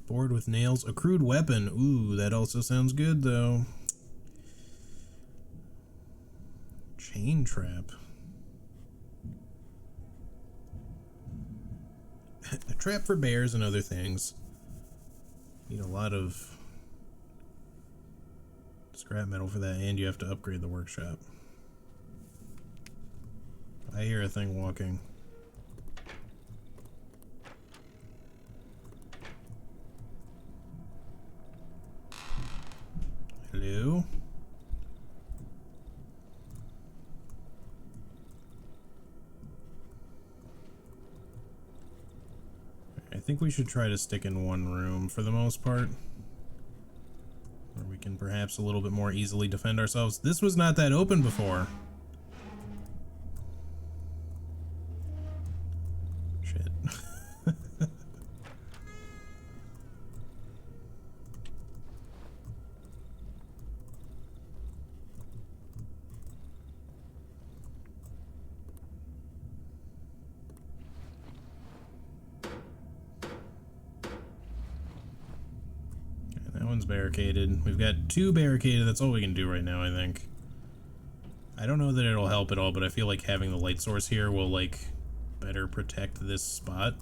Board with nails. A crude weapon. Ooh, that also sounds good, though. Chain trap. A trap for bears and other things. Need a lot of scrap metal for that, and you have to upgrade the workshop. I hear a thing walking. Hello? I think we should try to stick in one room for the most part, where we can perhaps a little bit more easily defend ourselves. This was not that open before. Shit. That one's barricaded. We've got two barricaded. That's all we can do right now, I think. I don't know that it'll help at all, but I feel like having the light source here will, like, better protect this spot.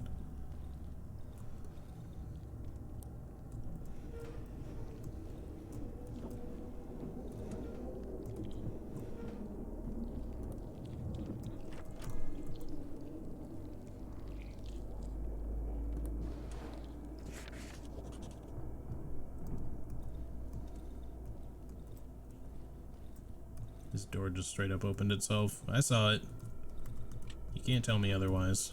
This door just straight up opened itself. I saw it. You can't tell me otherwise.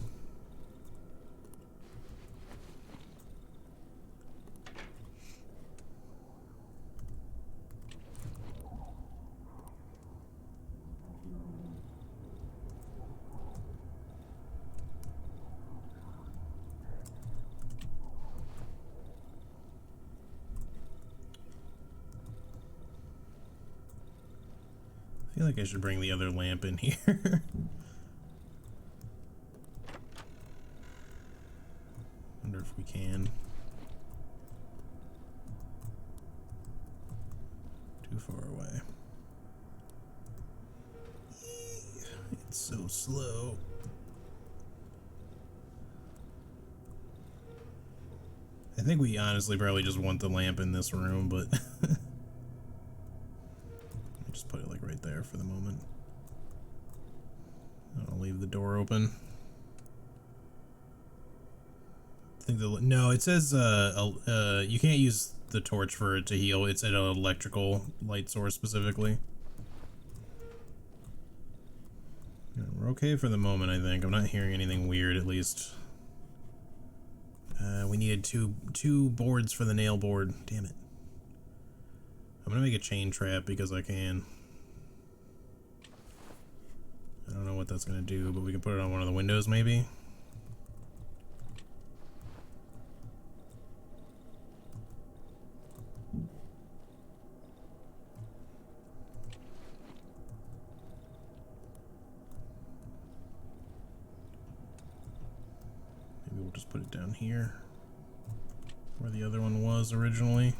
I feel like I should bring the other lamp in here. Wonder if we can. Too far away. It's so slow. I think we honestly probably just want the lamp in this room, but just put it like right there for the moment. I'll leave the door open. I think no, it says you can't use the torch for it to heal. It's an electrical light source specifically. Yeah, we're okay for the moment, I think. I'm not hearing anything weird, at least. We needed two boards for the nail board. Damn it. I'm gonna make a chain trap because I can. I don't know what that's gonna do, but we can put it on one of the windows maybe. put it down here, where the other one was originally.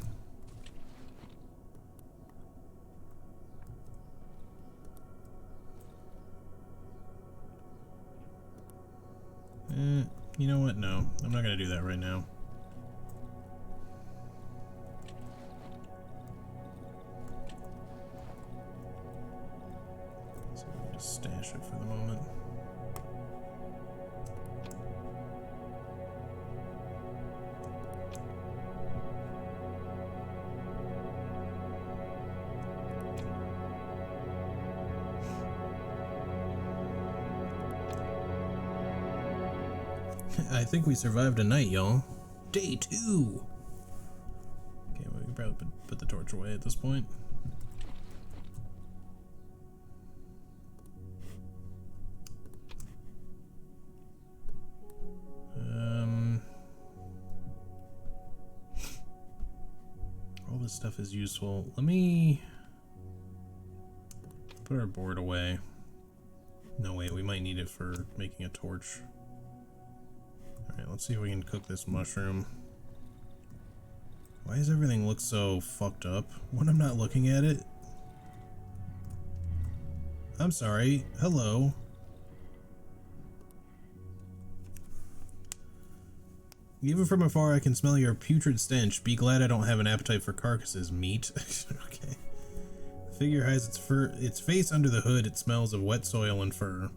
You know what? No, I'm not gonna do that right now. So we can just stash it for the moment. I think we survived a night, y'all. Day 2! Okay, well, we can probably put the torch away at this point. All this stuff is useful. Let me put our board away. No, wait, we might need it for making a torch. Alright, let's see if we can cook this mushroom. Why does everything look so fucked up when I'm not looking at it? I'm sorry. Hello. Even from afar, I can smell your putrid stench. Be glad I don't have an appetite for carcasses, meat. Okay. The figure hides its face under the hood. It smells of wet soil and fur.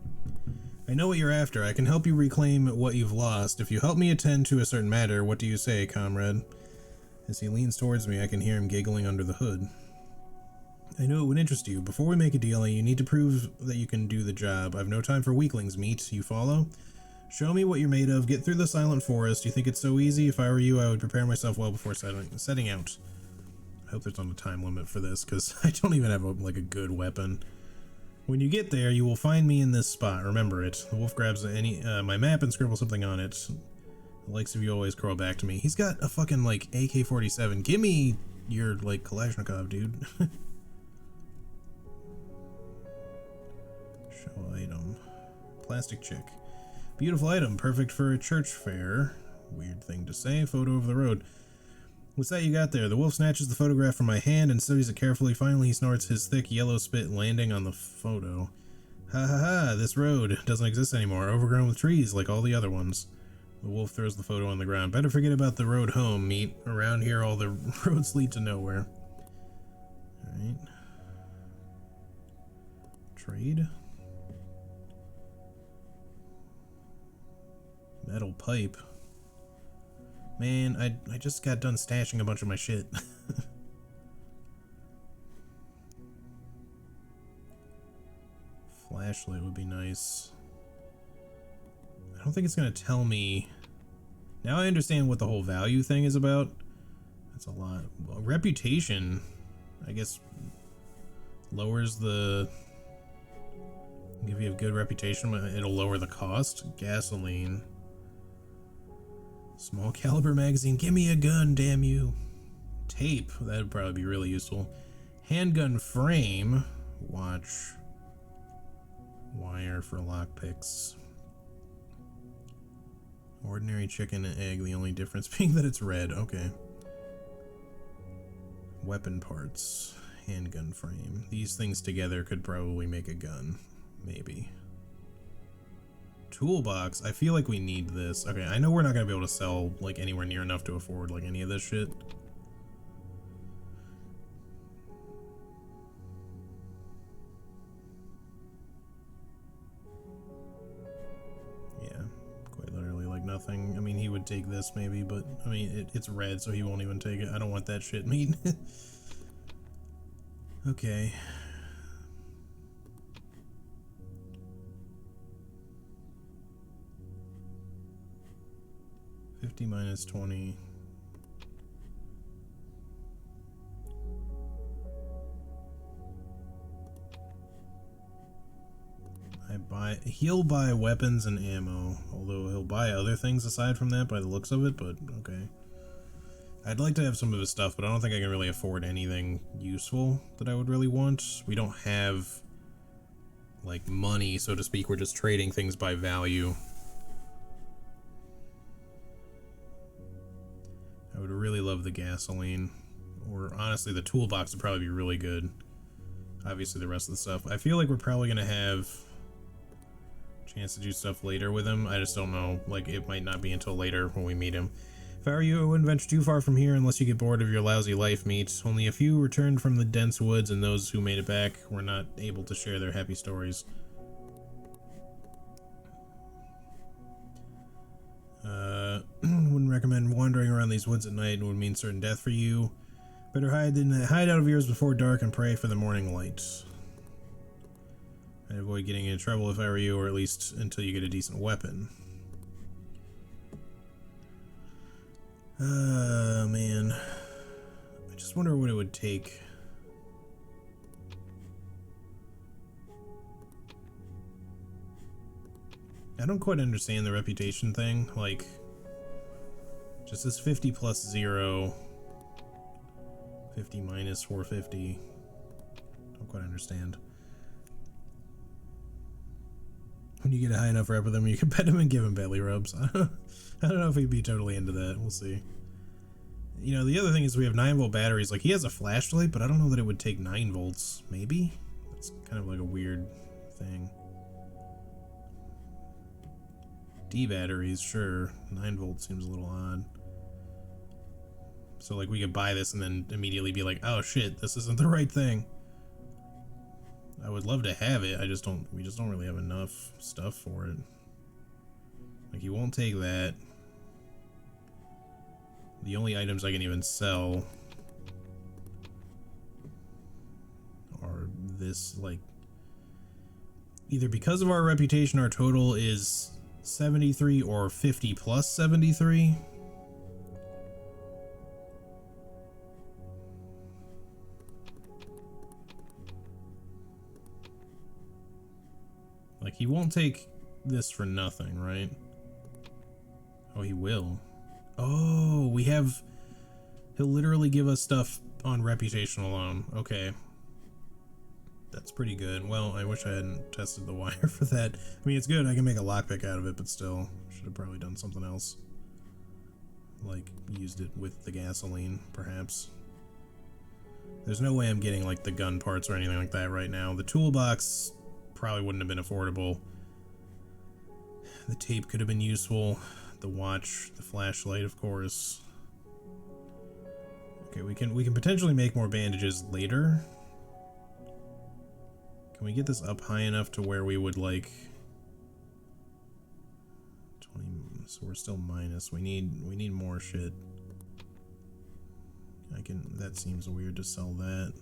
I know what you're after. I can help you reclaim what you've lost. If you help me attend to a certain matter, what do you say, comrade? As he leans towards me, I can hear him giggling under the hood. I know it would interest you. Before we make a deal, you need to prove that you can do the job. I've no time for weaklings, meat. You follow? Show me what you're made of. Get through the silent forest. You think it's so easy? If I were you, I would prepare myself well before setting out. I hope there's not a time limit for this, because I don't even have a good weapon. When you get there, you will find me in this spot. Remember it. The wolf grabs my map and scribbles something on it. The likes of you always crawl back to me. He's got a fucking, AK-47. Give me your, Kalashnikov, dude. Show item. Plastic chick. Beautiful item. Perfect for a church fair. Weird thing to say. Photo of the road. What's that you got there? The wolf snatches the photograph from my hand and studies it carefully. Finally, he snorts his thick yellow spit, landing on the photo. Ha ha ha, this road doesn't exist anymore, overgrown with trees like all the other ones. The wolf throws the photo on the ground. Better forget about the road home, meat. Around here, all the roads lead to nowhere. Alright. Trade. Metal pipe. Man, I just got done stashing a bunch of my shit. Flashlight would be nice. I don't think it's gonna tell me. Now I understand what the whole value thing is about. That's a lot. Well, reputation, I guess, lowers the. If you have good reputation, it'll lower the cost. Gasoline. Small caliber magazine. Give me a gun, damn you. Tape. That'd probably be really useful. Handgun frame. Watch. Wire for lockpicks. Ordinary chicken and egg. The only difference being that it's red. Okay. Weapon parts. Handgun frame. These things together could probably make a gun. Maybe. Toolbox. I feel like we need this. Okay, I know we're not gonna be able to sell anywhere near enough to afford any of this shit. Yeah, quite literally nothing. I mean, he would take this maybe, but I mean it's red, so he won't even take it. I don't want that shit meat. Okay. $50 minus 20. He'll buy weapons and ammo, although he'll buy other things aside from that by the looks of it, but okay. I'd like to have some of his stuff, but I don't think I can really afford anything useful that I would really want. We don't have money, so to speak. We're just trading things by value. would really love the gasoline. Or honestly, the toolbox would probably be really good. Obviously, the rest of the stuff. I feel like we're probably going to have a chance to do stuff later with him. I just don't know. Like, it might not be until later when we meet him. If I were you, I wouldn't venture too far from here unless you get bored of your lousy life, meat. Only a few returned from the dense woods, and those who made it back were not able to share their happy stories. Wouldn't recommend wandering around these woods at night. It would mean certain death for you. Better hide out of yours before dark and pray for the morning light. I'd avoid getting into trouble if I were you, or at least until you get a decent weapon. Man. I just wonder what it would take. I don't quite understand the reputation thing. Like, just this 50 plus 0, 50 minus 450. Don't quite understand. When you get a high enough rep with him, you can pet him and give him belly rubs. I don't know if he'd be totally into that. We'll see. You know, the other thing is we have 9-volt batteries. Like, he has a flashlight, but I don't know that it would take 9 volts. Maybe? That's kind of like a weird thing. D batteries, sure. 9 volts seems a little odd. So, like, we could buy this and then immediately be like, oh shit, this isn't the right thing. I would love to have it. We just don't really have enough stuff for it. Like, he won't take that. The only items I can even sell are this, like, either because of our reputation, our total is 73 or 50 plus 73. Like, he won't take this for nothing, right? Oh, he will. Oh, he'll literally give us stuff on reputation alone. Okay. That's pretty good. Well, I wish I hadn't tested the wire for that. I mean, it's good. I can make a lockpick out of it, but still, should have probably done something else. Like, used it with the gasoline, perhaps. There's no way I'm getting, like, the gun parts or anything like that right now. The toolbox probably wouldn't have been affordable. The tape could have been useful. The watch, the flashlight, of course. Okay, we can potentially make more bandages later. Can we get this up high enough to where we would, like, 20, so we're still minus. We need more shit. That seems weird to sell that.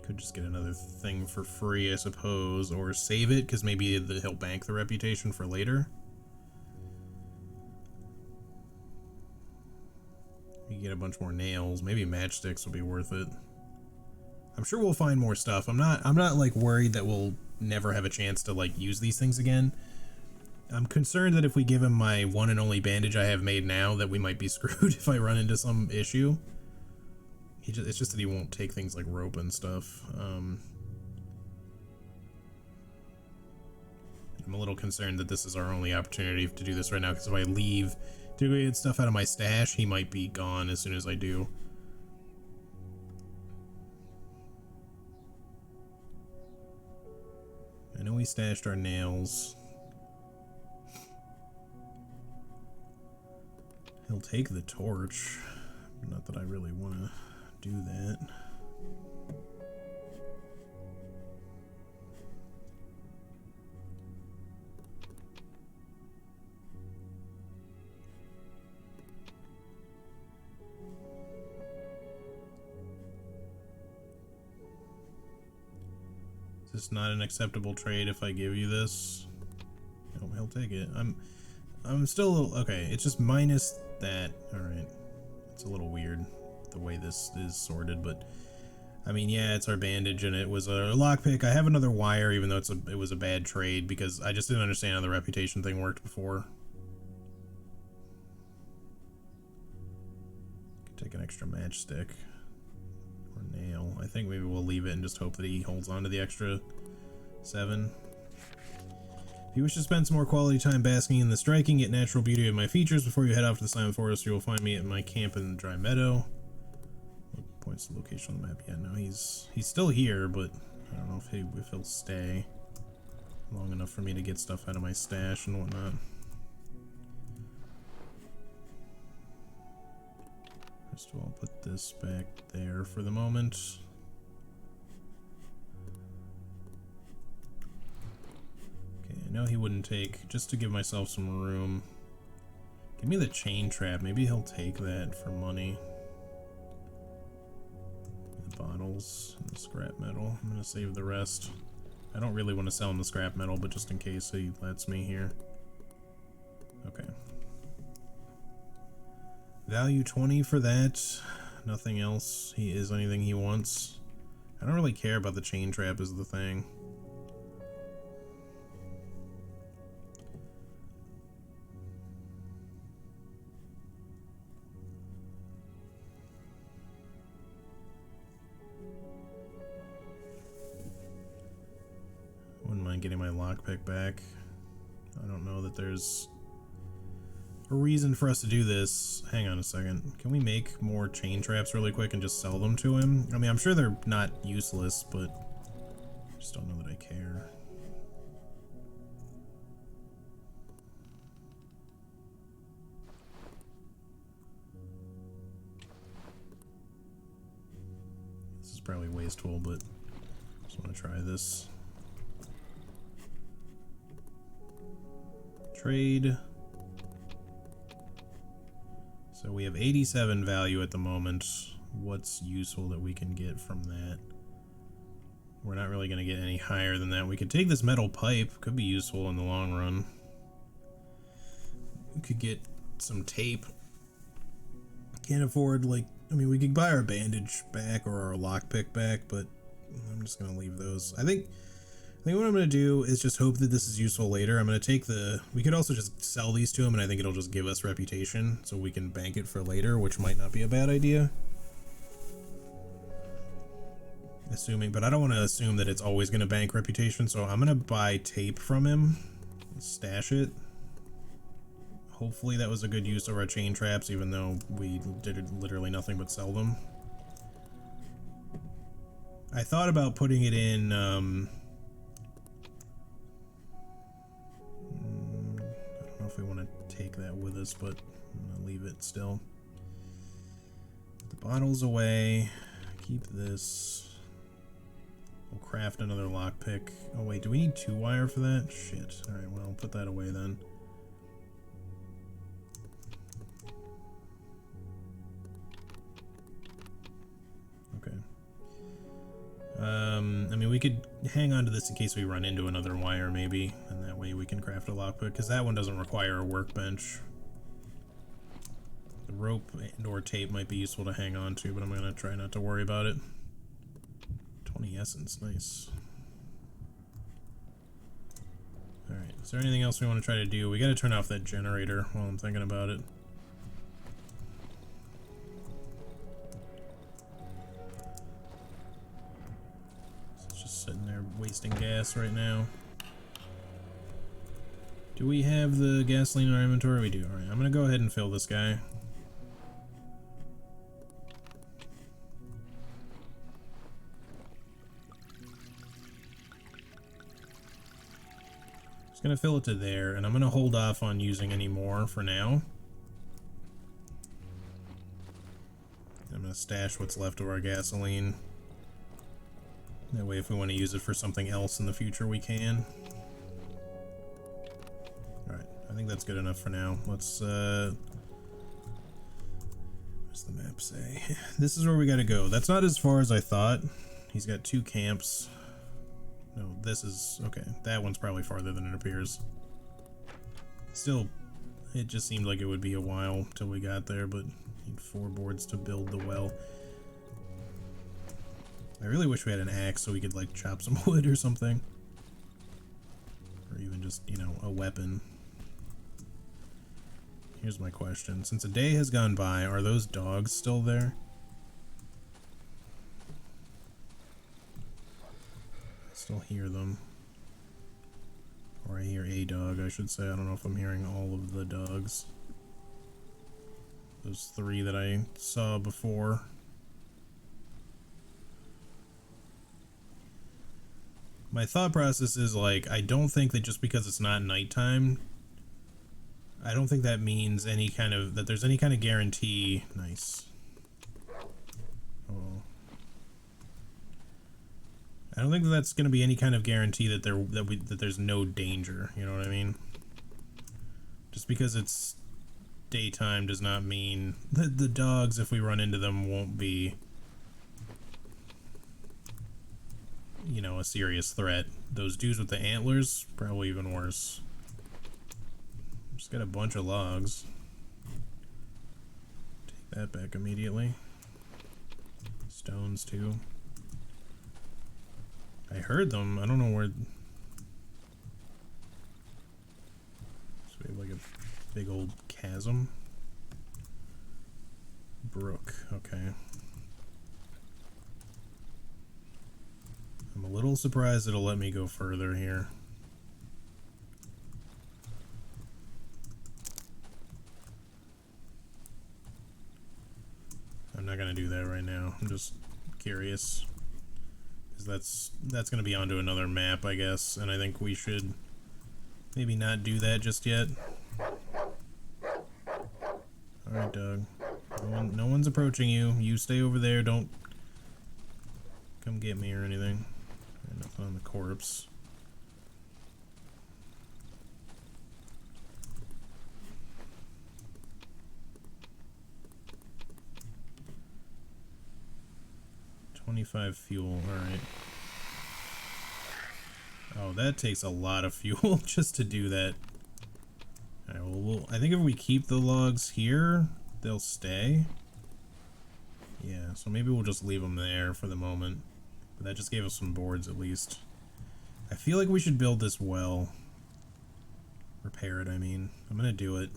Could just get another thing for free, I suppose, or save it, because maybe he'll bank the reputation for later. You get a bunch more nails. Maybe matchsticks will be worth it. I'm sure we'll find more stuff. I'm not like worried that we'll never have a chance to like use these things again. I'm concerned that if we give him my one and only bandage I have made now, that we might be screwed if I run into some issue. It's just that he won't take things like rope and stuff. I'm a little concerned that this is our only opportunity to do this right now, because if I leave to go get stuff out of my stash, he might be gone as soon as I do. I know we stashed our nails. He'll take the torch. Not that I really want to do that. Is this not an acceptable trade if I give you this? No, he'll take it. I'm still a little, okay, it's just minus that. Alright. It's a little weird the way this is sorted, but I mean, yeah, it's our bandage and it was a lockpick. I have another wire, even though it was a bad trade, because I just didn't understand how the reputation thing worked before. Could take an extra matchstick or nail. I think maybe we'll leave it and just hope that he holds on to the extra 7. If you wish to spend some more quality time basking in the striking yet natural beauty of my features before you head off to the Silent Forest, you will find me at my camp in the Dry Meadow. What points the location on the map? Yeah, no, he's still here, but I don't know if he'll stay long enough for me to get stuff out of my stash and whatnot. First of all, I'll put this back there for the moment. Okay, I know he wouldn't take, just to give myself some room. Give me the chain trap, maybe he'll take that for money. The bottles and the scrap metal, I'm gonna save the rest. I don't really want to sell him the scrap metal, but just in case he lets me here. Okay. Value 20 for that. Nothing else. He is anything he wants. I don't really care about the chain trap is the thing. Wouldn't mind getting my lockpick back. I don't know that there's a reason for us to do this. Hang on a second. Can we make more chain traps really quick and just sell them to him? I mean, I'm sure they're not useless, but I just don't know that I care. This is probably wasteful, but I just want to try this. Trade. So we have 87 value at the moment. What's useful that we can get from that? We're not really going to get any higher than that. We could take this metal pipe. Could be useful in the long run. We could get some tape. Can't afford, like, I mean, we could buy our bandage back or our lockpick back, but I'm just going to leave those. I think what I'm going to do is just hope that this is useful later. I'm going to take the... We could also just sell these to him, and I think it'll just give us reputation, so we can bank it for later, which might not be a bad idea. Assuming... But I don't want to assume that it's always going to bank reputation, so I'm going to buy tape from him. Stash it. Hopefully that was a good use of our chain traps, even though we did literally nothing but sell them. I thought about putting it in... I don't know if we want to take that with us, but I'm gonna leave it still. Put the bottles away. Keep this. We'll craft another lockpick. Oh wait, do we need 2 wire for that? Shit. Alright, well, I'll put that away then. Okay. I mean, we could hang on to this in case we run into another wire, maybe, and that way we can craft a lockpick, because that one doesn't require a workbench. The rope and or tape might be useful to hang on to, but I'm gonna try not to worry about it. 20 essence, nice. Alright, is there anything else we want to try to do? We gotta turn off that generator while I'm thinking about it. Sitting there wasting gas right now. Do we have the gasoline in our inventory? We do. Alright, I'm gonna go ahead and fill this guy. Just gonna fill it to there, and I'm gonna hold off on using any more for now. I'm gonna stash what's left of our gasoline. That way if we want to use it for something else in the future, we can. Alright, I think that's good enough for now. Let's, what's the map say? This is where we gotta go. That's not as far as I thought. He's got 2 camps. No, this is... okay, that one's probably farther than it appears. Still, it just seemed like it would be a while till we got there, but need 4 boards to build the well. I really wish we had an axe so we could, like, chop some wood or something. Or even just, you know, a weapon. Here's my question. Since a day has gone by, are those dogs still there? I still hear them. Or I hear a dog, I should say. I don't know if I'm hearing all of the dogs. Those 3 that I saw before. My thought process is like, I don't think that just because it's not nighttime, I don't think that means any kind of, that there's any kind of guarantee. Nice. Oh. I don't think that that's going to be any kind of guarantee that there's no danger, you know what I mean? Just because it's daytime does not mean that the dogs, if we run into them, won't be, you know, a serious threat. Those dudes with the antlers, probably even worse. Just got a bunch of logs. Take that back immediately. Stones too. I heard them. I don't know where. So we have like a big old chasm. Brook. Okay. I'm a little surprised it'll let me go further here. I'm not gonna do that right now. I'm just curious. Because that's gonna be onto another map, I guess, and I think we should maybe not do that just yet. Alright, Doug. No one's approaching you. You stay over there. Don't come get me or anything. Nothing on the corpse. $25 fuel, alright. Oh, that takes a lot of fuel just to do that. Alright, well, I think if we keep the logs here, they'll stay. Yeah, so maybe we'll just leave them there for the moment. But that just gave us some boards at least. I feel like we should build this well. Repair it, I mean. I'm gonna do it.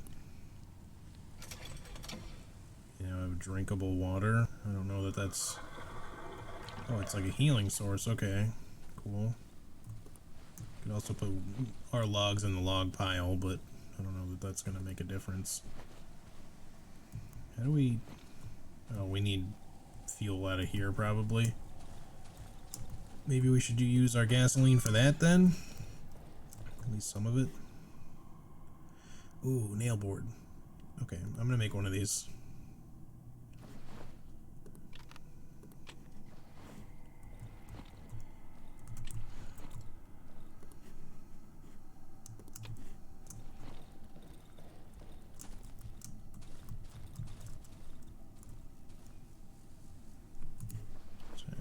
You know, I have drinkable water. I don't know that that's... Oh, it's like a healing source. Okay, cool. Could also put our logs in the log pile, but I don't know that that's gonna make a difference. How do we... Oh, we need fuel out of here, probably. Maybe we should use our gasoline for that, then? At least some of it. Ooh, nail board. Okay, I'm gonna make one of these.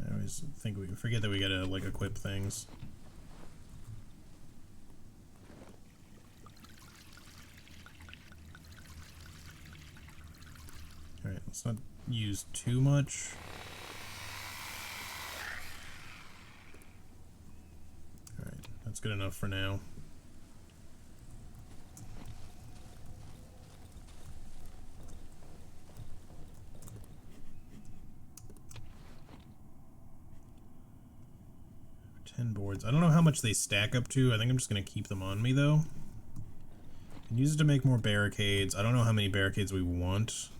I always think we forget that we gotta like equip things. Alright, let's not use too much. Alright, that's good enough for now. Boards. I don't know how much they stack up to. I think I'm just going to keep them on me, though. And use it to make more barricades. I don't know how many barricades we want.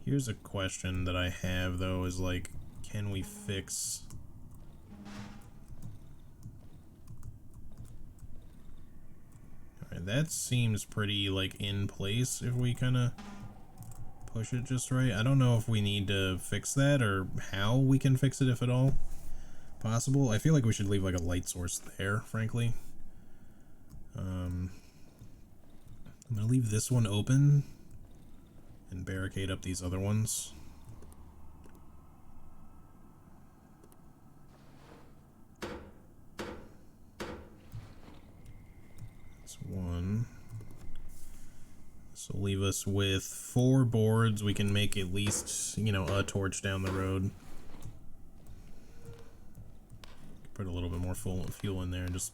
Here's a question that I have, though, is like, can we fix... Alright, that seems pretty, like, in place if we kind of push it just right. I don't know if we need to fix that or how we can fix it, if at all possible. I feel like we should leave like a light source there, frankly. I'm gonna leave this one open and barricade up these other ones. That's one. This will leave us with 4 boards. We can make at least, you know, a torch down the road. Put a little bit more fuel in there and just...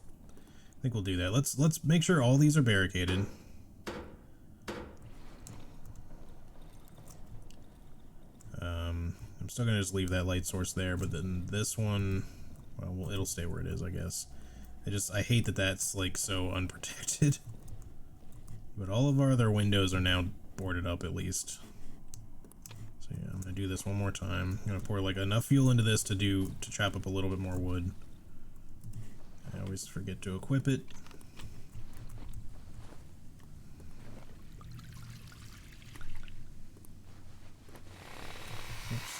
I think we'll do that. Let's make sure all these are barricaded. I'm still gonna just leave that light source there, but then this one, well, it'll stay where it is, I guess. I hate that that's like so unprotected. But all of our other windows are now boarded up at least. So yeah, I'm gonna do this one more time. I'm gonna pour like enough fuel into this to chop up a little bit more wood. I always forget to equip it. Oops.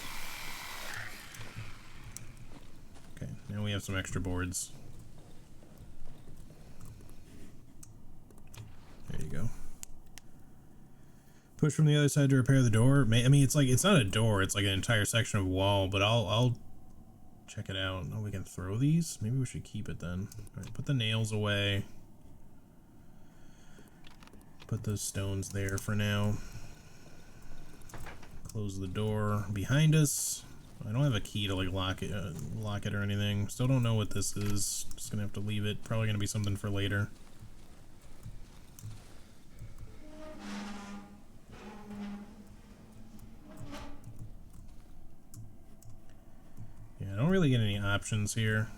Okay, now we have some extra boards. There you go. Push from the other side to repair the door. I mean, it's like, it's not a door, it's like an entire section of wall, but I'll check it out. Oh, we can throw these? Maybe we should keep it then. Alright, put the nails away. Put those stones there for now. Close the door behind us. I don't have a key to like lock it or anything. Still don't know what this is. Just gonna have to leave it. Probably gonna be something for later. Yeah, I don't really get any options here.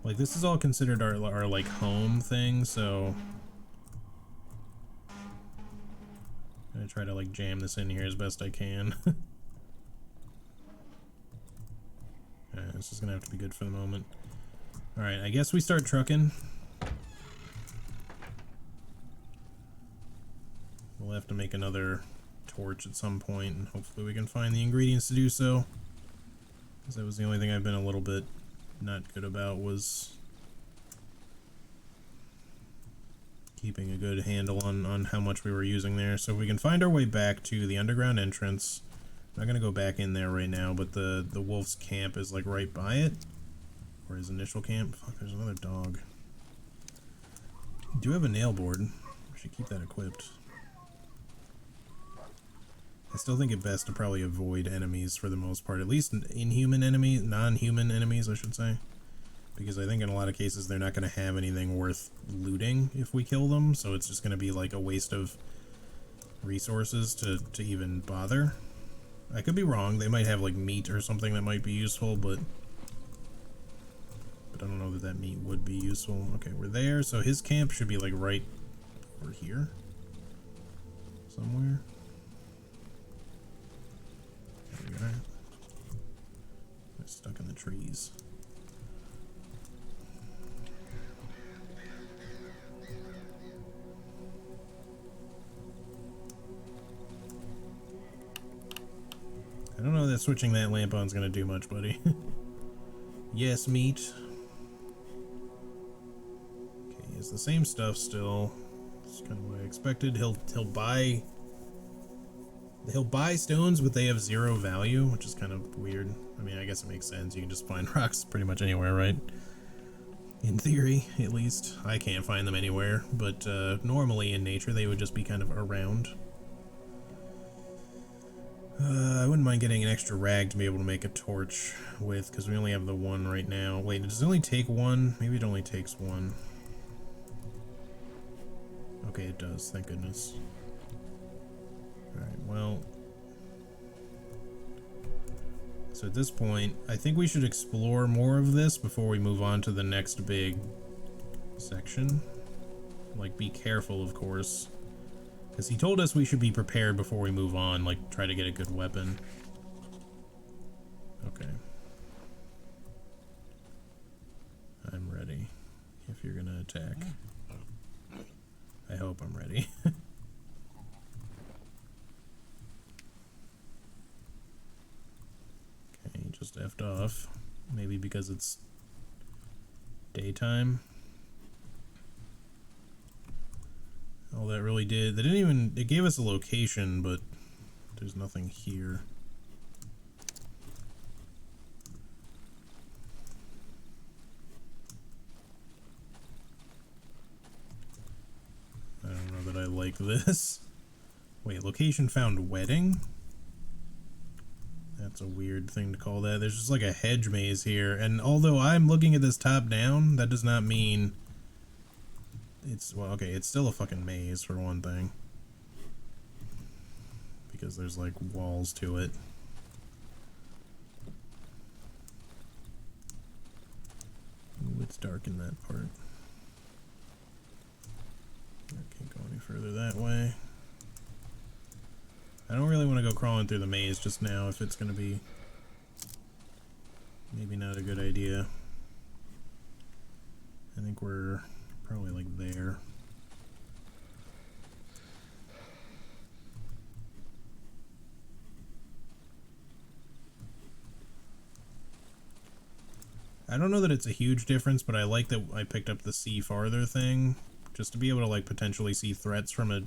Like, this is all considered our like home thing, so I'm gonna try to like jam this in here as best I can. Alright, this is gonna have to be good for the moment. Alright, I guess we start trucking. We'll have to make another torch at some point, and hopefully we can find the ingredients to do so. Because that was the only thing I've been a little bit not good about, was keeping a good handle on how much we were using there. So if we can find our way back to the underground entrance, I'm not gonna go back in there right now, but the wolf's camp is like right by it, or his initial camp. Fuck, there's another dog. I do have a nail board. We should keep that equipped. I still think it best to probably avoid enemies for the most part, at least inhuman enemies, non-human enemies, I should say. Because I think in a lot of cases they're not going to have anything worth looting if we kill them, so it's just going to be like a waste of resources to even bother. I could be wrong, they might have like meat or something that might be useful, but I don't know that that meat would be useful. Okay, we're there, so his camp should be like right over here somewhere. There we are. It's stuck in the trees. I don't know that switching that lamp on is going to do much, buddy. Yes, meat. Okay, it's the same stuff still. It's kind of what I expected. He'll buy stones, but they have 0 value, which is kind of weird. I mean, I guess it makes sense. You can just find rocks pretty much anywhere, right? In theory, at least. I can't find them anywhere, but normally in nature they would just be kind of around. I wouldn't mind getting an extra rag to be able to make a torch with, because we only have the one right now. Wait, does it only take one? Maybe it only takes one. Okay, it does, thank goodness. Alright, well... So at this point, I think we should explore more of this before we move on to the next big section. Like, be careful, of course. Because he told us we should be prepared before we move on, like, try to get a good weapon. Okay. I'm ready, if you're gonna attack. I hope I'm ready. Okay, he just effed off. Maybe because it's daytime. All that really did, they didn't even, it gave us a location, but there's nothing here. I don't know that I like this. Wait, location found wedding? That's a weird thing to call that. There's just like a hedge maze here, and although I'm looking at this top down, that does not mean it's, well, okay, it's still a fucking maze for one thing. Because there's like walls to it. Let's darken that part. I can't go any further that way. I don't really want to go crawling through the maze just now if it's going to be maybe not a good idea. I think we're probably like there. I don't know that it's a huge difference, but I like that I picked up the see farther thing, just to be able to like potentially see threats from a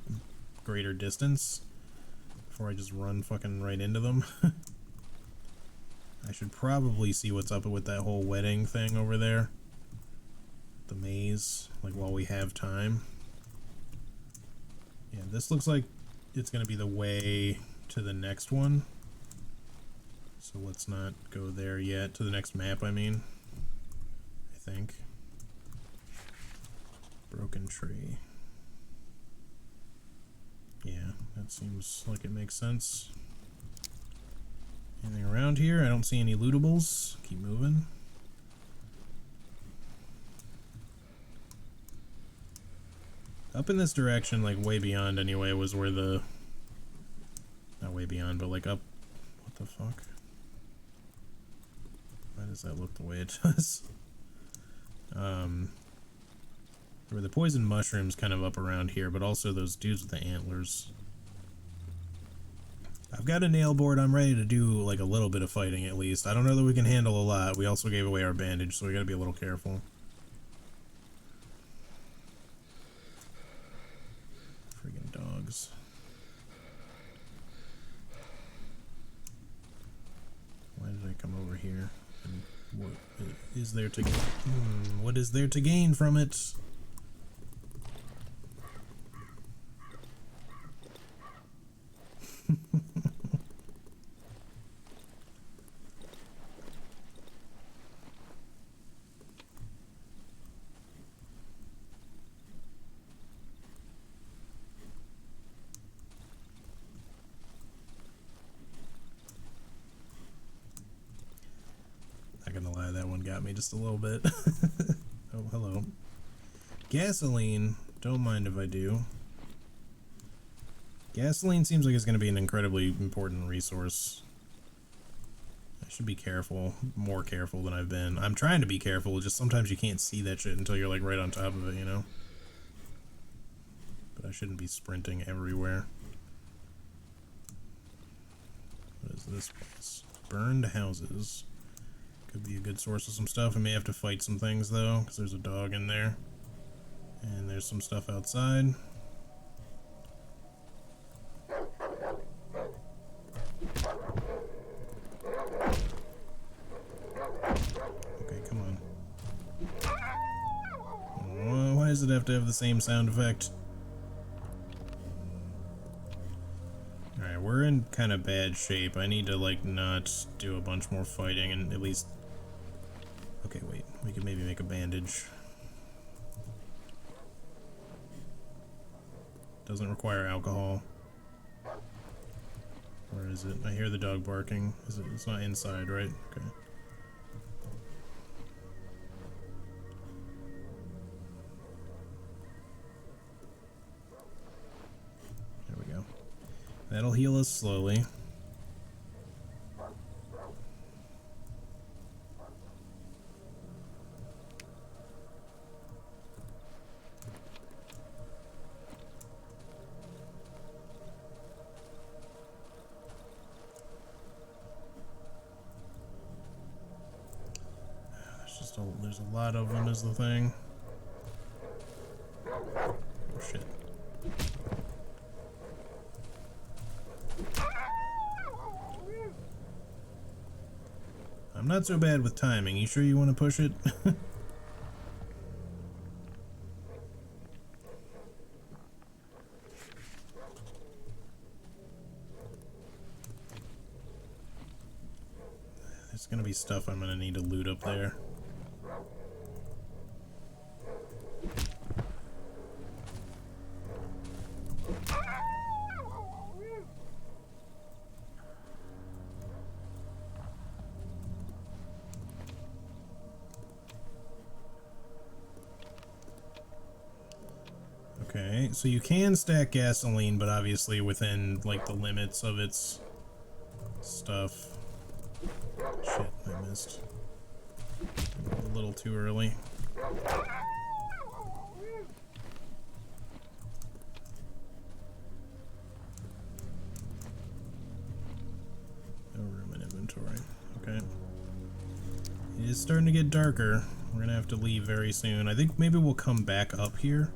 greater distance before I just run fucking right into them. I should probably see what's up with that whole wedding thing over there. The maze, like while we have time. Yeah, this looks like it's gonna be the way to the next one. So let's not go there yet, to the next map I mean. I think. Broken tree. Yeah, that seems like it makes sense. Anything around here? I don't see any lootables. Keep moving. Up in this direction, like way beyond anyway, was where the... Not way beyond, but like up... What the fuck? Why does that look the way it does? Where the poison mushrooms kind of up around here, but also those dudes with the antlers. I've got a nail board. I'm ready to do like a little bit of fighting at least. I don't know that we can handle a lot. We also gave away our bandage, so we gotta be a little careful. Friggin' dogs. Why did I come over here? And what is there to gain? What is there to gain from it? Not gonna lie, that one got me just a little bit. Oh, hello. Gasoline. Don't mind if I do. Gasoline seems like it's going to be an incredibly important resource. I should be careful, more careful than I've been. I'm trying to be careful, just sometimes you can't see that shit until you're like right on top of it, you know? But I shouldn't be sprinting everywhere. What is this place? Burned houses. Could be a good source of some stuff. I may have to fight some things though, because there's a dog in there. And there's some stuff outside. Okay, come on. Why does it have to have the same sound effect? Alright, we're in kind of bad shape. I need to, like, not do a bunch more fighting and at least... Okay, wait. We could maybe make a bandage. Doesn't require alcohol. Where is it? I hear the dog barking. Is it? It's not inside, right? Okay. There we go. That'll heal us slowly. There's a lot of them is the thing. Oh shit. I'm not so bad with timing. You sure you want to push it? There's gonna be stuff I'm gonna need to loot up there. Okay, so you can stack gasoline, but obviously within, like, the limits of its stuff. Shit, I missed. A little too early. No room in inventory. Okay. It is starting to get darker. We're gonna have to leave very soon. I think maybe we'll come back up here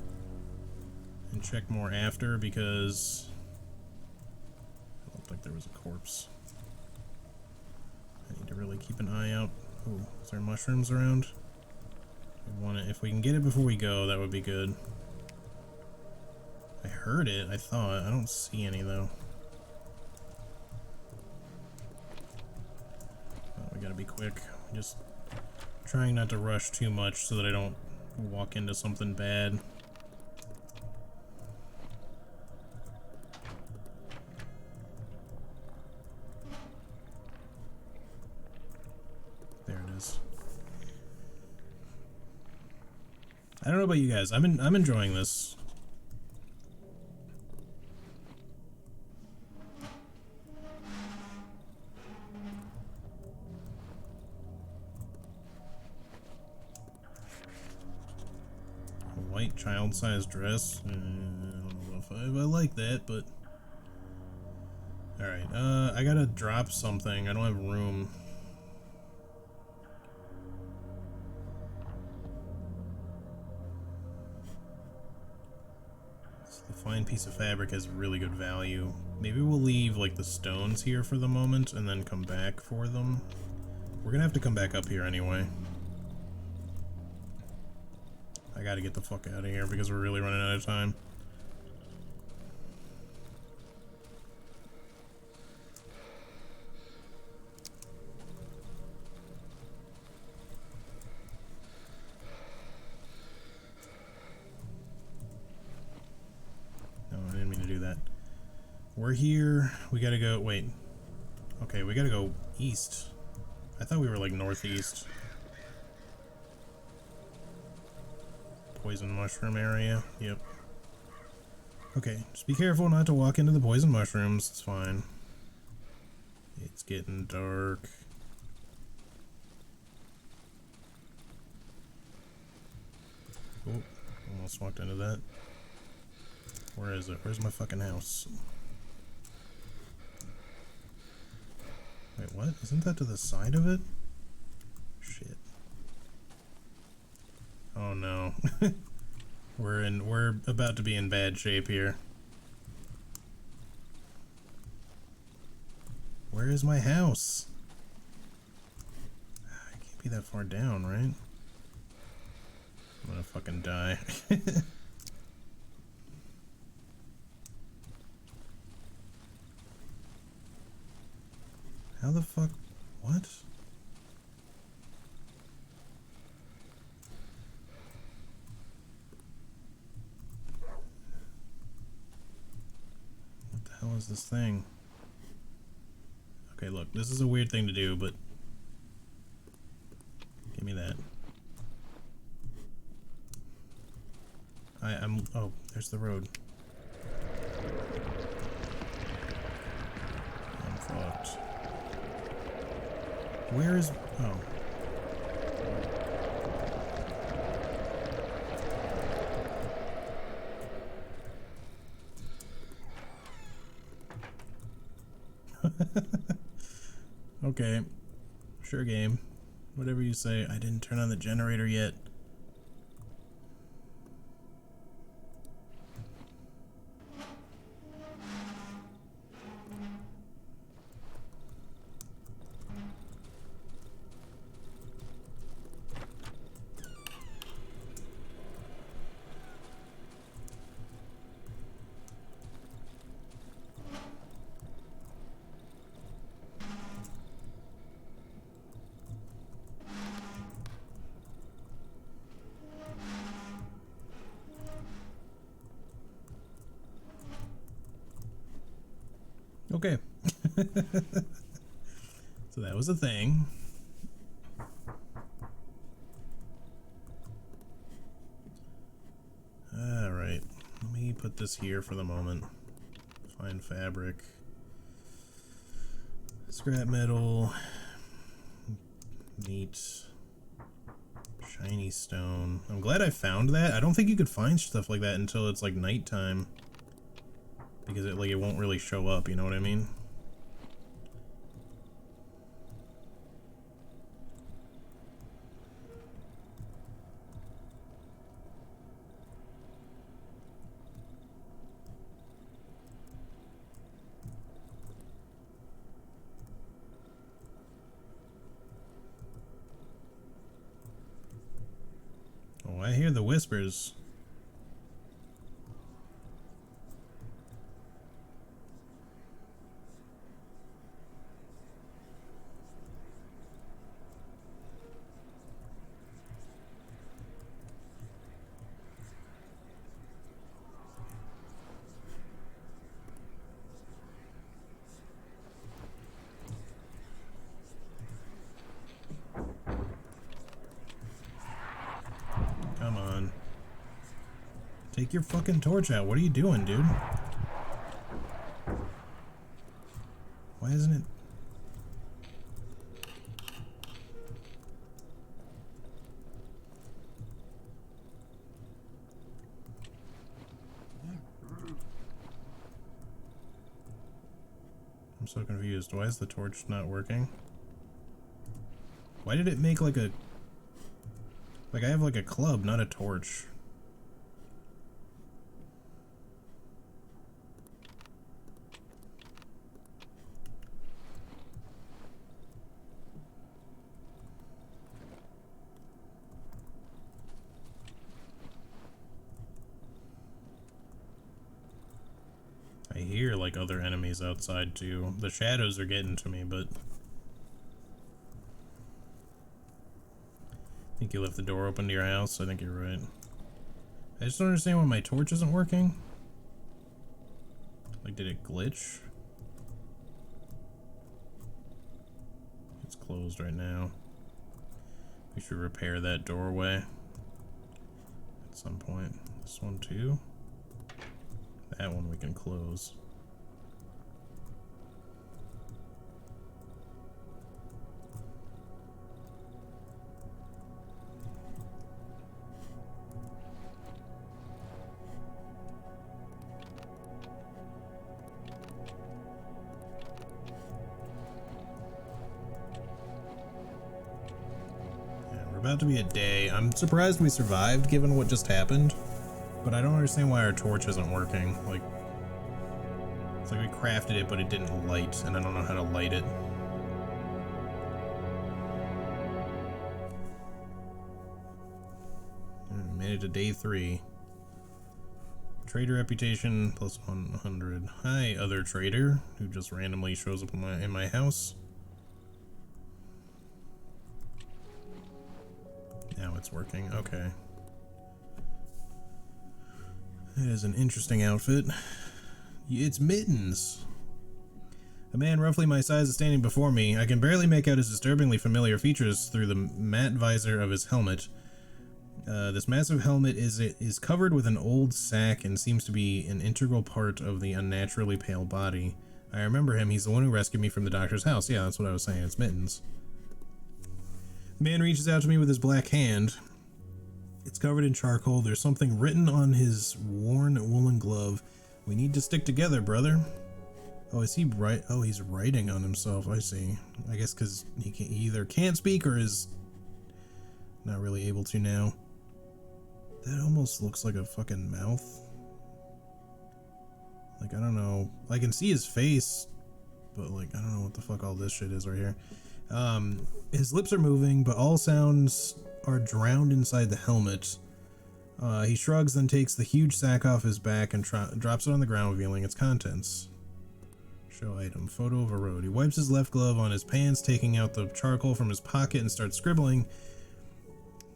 and check more after, because it looked like there was a corpse. I need to really keep an eye out. Oh, is there mushrooms around? If we can get it before we go, that would be good. I heard it, I thought. I don't see any, though. Oh, we gotta be quick. Just trying not to rush too much so that I don't walk into something bad. There it is. I don't know about you guys. I'm enjoying this. A white child-sized dress. I don't know if I like that, but all right. I gotta drop something. I don't have room. The fine piece of fabric has really good value. Maybe we'll leave like the stones here for the moment and then come back for them. We're gonna have to come back up here anyway. I gotta get the fuck out of here because we're really running out of time. We're here. We gotta go. Wait. Okay, we gotta go east. I thought we were like northeast. Poison mushroom area. Yep. Okay, just be careful not to walk into the poison mushrooms. It's fine. It's getting dark. Oh, almost walked into that. Where is it? Where's my fucking house? Wait, what? Isn't that to the side of it? Shit. Oh no. We're about to be in bad shape here. Where is my house? I can't be that far down, right? I'm gonna fucking die. How the fuck? What? What the hell is this thing? Okay, look, this is a weird thing to do, but give me that. Oh, there's the road. I'm fucked. Where is... oh. Okay. Sure, game. Whatever you say. I didn't turn on the generator yet. Okay. So that was a thing. Alright. Let me put this here for the moment. Fine fabric. Scrap metal. Neat. Shiny stone. I'm glad I found that. I don't think you could find stuff like that until it's like nighttime. Because it won't really show up, you know what I mean? Oh, I hear the whispers. Come on. Take your fucking torch out. What are you doing, dude? Why isn't it? I'm so confused. Why is the torch not working? Why did it make like a... Like I have like a club, not a torch. I hear like other enemies outside too. The shadows are getting to me, but I think you left the door open to your house. I think you're right. I just don't understand why my torch isn't working. Like, did it glitch? It's closed right now. We should repair that doorway at some point. This one too. That one we can close. Yeah, we're about to be a day. I'm surprised we survived given what just happened. But I don't understand why our torch isn't working. Like, it's like we crafted it, but it didn't light, and I don't know how to light it. Made it to day 3. Trader reputation plus 100. Hi, other trader who just randomly shows up in my house. Now it's working. Okay. It is an interesting outfit. It's Mittens. A man roughly my size is standing before me. I can barely make out his disturbingly familiar features through the matte visor of his helmet. This massive helmet is covered with an old sack and seems to be an integral part of the unnaturally pale body. I remember him. He's the one who rescued me from the doctor's house. Yeah, that's what I was saying. It's Mittens. The man reaches out to me with his black hand. It's covered in charcoal. There's something written on his worn woolen glove. We need to stick together, brother. Oh, is he right? Oh, he's writing on himself. I see. I guess because he either can't speak or is not really able to now. That almost looks like a fucking mouth. Like, I don't know. I can see his face, but like, I don't know what the fuck all this shit is right here. His lips are moving, but all sounds are drowned inside the helmet. He shrugs, then takes the huge sack off his back and drops it on the ground, revealing its contents. Show item. Photo of a road. He wipes his left glove on his pants, taking out the charcoal from his pocket and starts scribbling.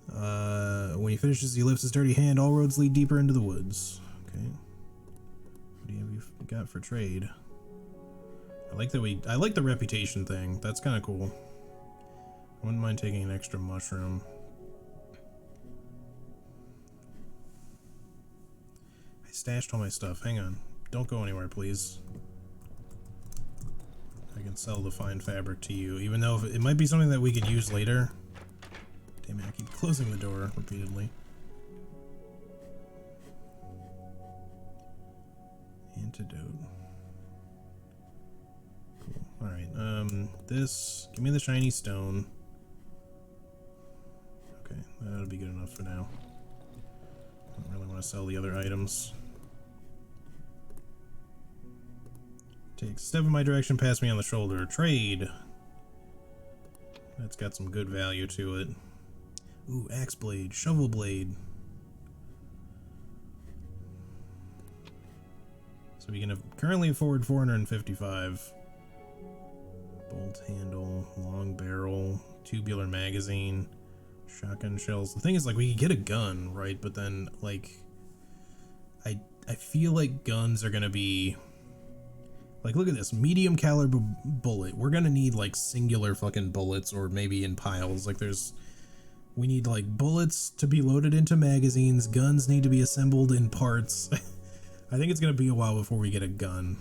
When he finishes, he lifts his dirty hand. All roads lead deeper into the woods. Okay. What do you got for trade? I like the reputation thing. That's kind of cool. I wouldn't mind taking an extra mushroom. stashed all my stuff. Hang on. Don't go anywhere, please. I can sell the fine fabric to you, even though it might be something that we could use later. Damn it, I keep closing the door repeatedly. Antidote. Cool. Alright, this... Give me the shiny stone. Okay, that'll be good enough for now. I don't really want to sell the other items. Takes a step in my direction, pass me on the shoulder. Trade! That's got some good value to it. Ooh, axe blade, shovel blade. So we can currently afford 455. Bolt handle, long barrel, tubular magazine, shotgun shells. The thing is, like, we could get a gun, right? But then, like, I feel like guns are gonna be... Like, look at this, medium caliber bullet. We're gonna need, like, singular fucking bullets, or maybe in piles. Like, we need, like, bullets to be loaded into magazines. Guns need to be assembled in parts. I think it's gonna be a while before we get a gun.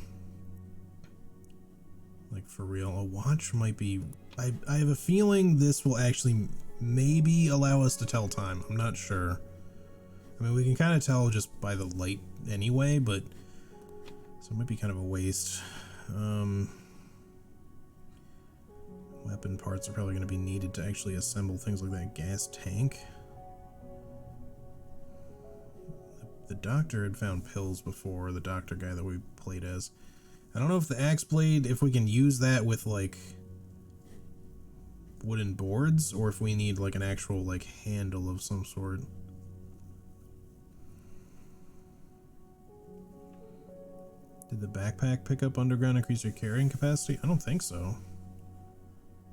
Like, for real. A watch might be... I have a feeling this will actually maybe allow us to tell time. I'm not sure. I mean, we can kind of tell just by the light anyway, but... So it might be kind of a waste. Weapon parts are probably going to be needed to actually assemble things like that gas tank. The doctor had found pills before, the doctor guy that we played as. I don't know if the axe blade, if we can use that with, like, wooden boards, or if we need, like, an actual, like, handle of some sort. Did the backpack pick up underground increase your carrying capacity? I don't think so.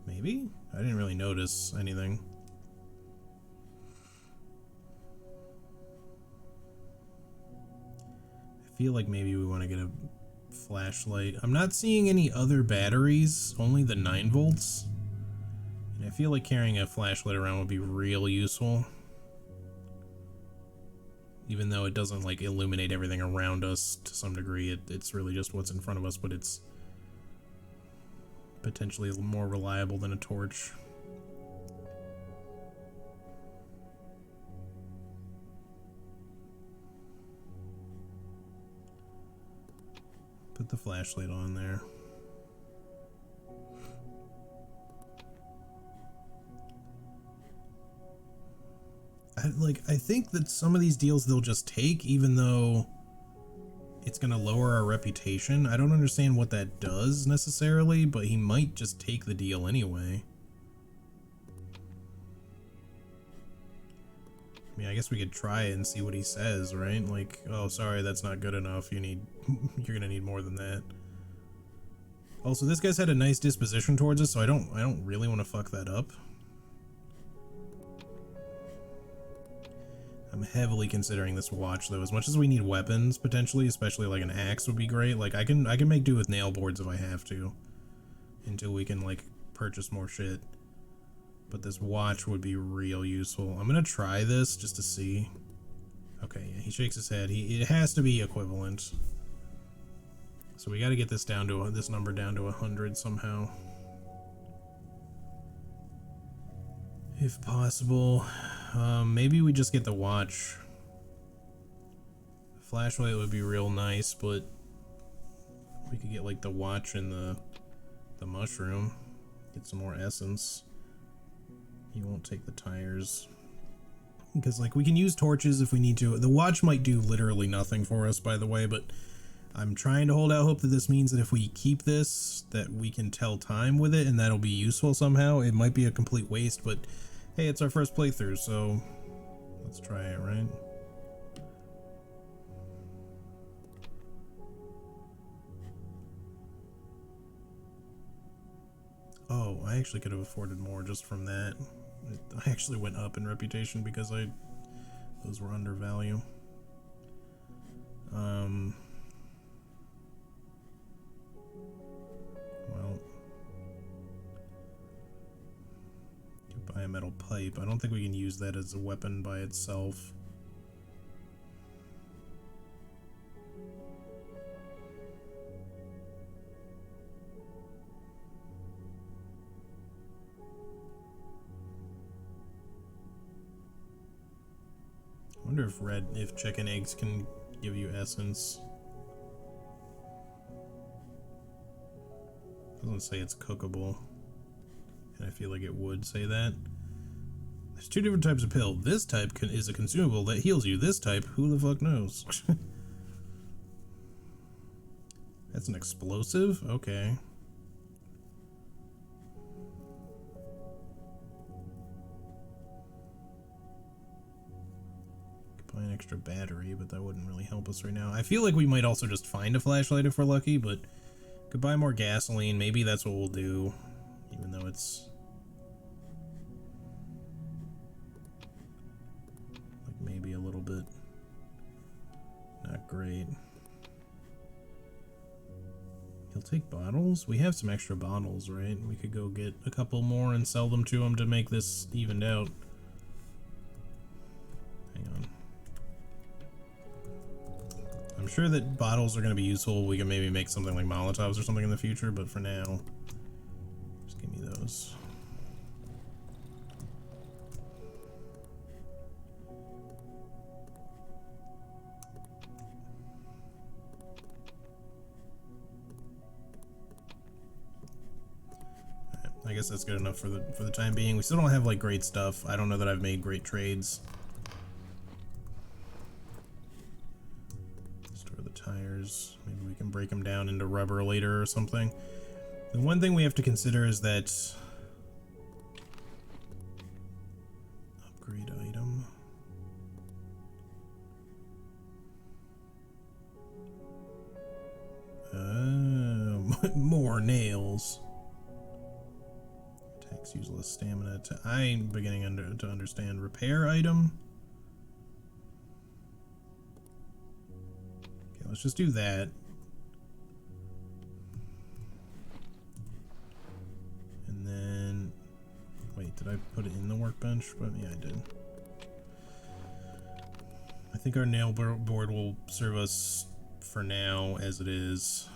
Maybe? I didn't really notice anything. I feel like maybe we want to get a flashlight. I'm not seeing any other batteries, only the 9 volts. And I feel like carrying a flashlight around would be real useful. Even though it doesn't, like, illuminate everything around us to some degree, it's really just what's in front of us, but it's potentially more reliable than a torch. Put the flashlight on there. I think that some of these deals they'll just take, even though it's gonna lower our reputation. I don't understand what that does necessarily, but he might just take the deal anyway. I mean, I guess we could try it and see what he says, right? Like, oh, sorry, that's not good enough. You're gonna need more than that. Also, this guy's had a nice disposition towards us, so I don't really want to fuck that up. I'm heavily considering this watch, though. As much as we need weapons, potentially, especially like an axe would be great. Like, I can make do with nail boards if I have to, until we can, like, purchase more shit. But this watch would be real useful. I'm gonna try this just to see. Okay, yeah, he shakes his head. It has to be equivalent. So we got to get this down to this number down to 100 somehow, if possible. Maybe we just get the watch. The flashlight would be real nice, but we could get, like, the watch and the mushroom. Get some more essence. He won't take the tires. Because, like, we can use torches if we need to. The watch might do literally nothing for us, by the way, but I'm trying to hold out hope that this means that if we keep this, that we can tell time with it, and that'll be useful somehow. It might be a complete waste, but hey, it's our first playthrough, so let's try it, right? Oh, I actually could have afforded more just from that. I actually went up in reputation because those were undervalue. Well, could buy a metal pipe. I don't think we can use that as a weapon by itself. wonder if chicken eggs can give you essence. Doesn't say it's cookable, and I feel like it would say that. There's two different types of pill. This type is a consumable that heals you. This type, who the fuck knows? That's an explosive? Okay. Could buy an extra battery, but that wouldn't really help us right now. I feel like we might also just find a flashlight if we're lucky, but could buy more gasoline. Maybe that's what we'll do, even though it's like maybe a little bit not great. He'll take bottles? We have some extra bottles, right? We could go get a couple more and sell them to him to make this evened out. Hang on. I'm sure that bottles are going to be useful. We can maybe make something like Molotovs or something in the future, but for now, just give me those. Right, I guess that's good enough for the time being. We still don't have like great stuff. I don't know that I've made great trades. Tires. Maybe we can break them down into rubber later or something. The one thing we have to consider is that upgrade item. More nails. Attacks use less stamina. I'm beginning to understand. Repair item. Let's just do that. And then, wait, did I put it in the workbench? But yeah, I did. I think our nail board will serve us for now as it is.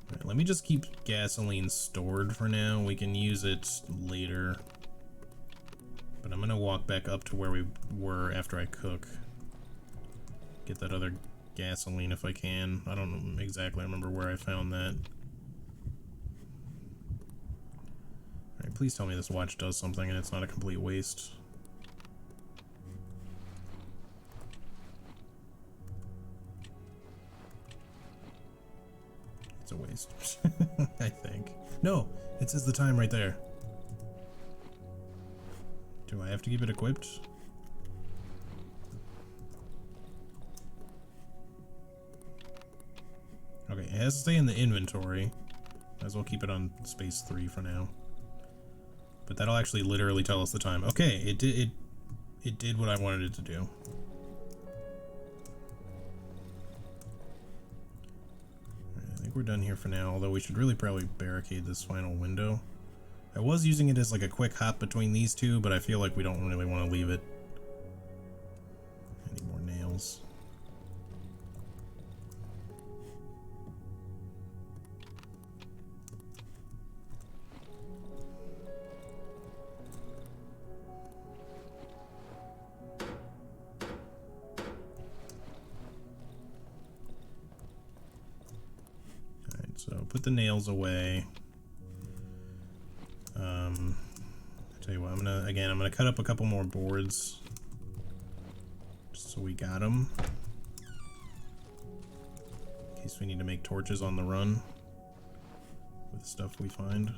All right, let me just keep gasoline stored for now. We can use it later. But I'm gonna walk back up to where we were after I cook. Get that other gasoline if I can. I don't exactly remember where I found that. Alright, please tell me this watch does something and it's not a complete waste. It's a waste. I think. No! It says the time right there. Do I have to keep it equipped? Okay, it has to stay in the inventory. Might as well keep it on space 3 for now. But that'll actually literally tell us the time. Okay, it did what I wanted it to do. Alright, I think we're done here for now, although we should really probably barricade this final window. I was using it as like a quick hop between these two, but I feel like we don't really want to leave it. I need more nails. So put the nails away. I'll tell you what, I'm gonna cut up a couple more boards just so we got them in case we need to make torches on the run with stuff we find.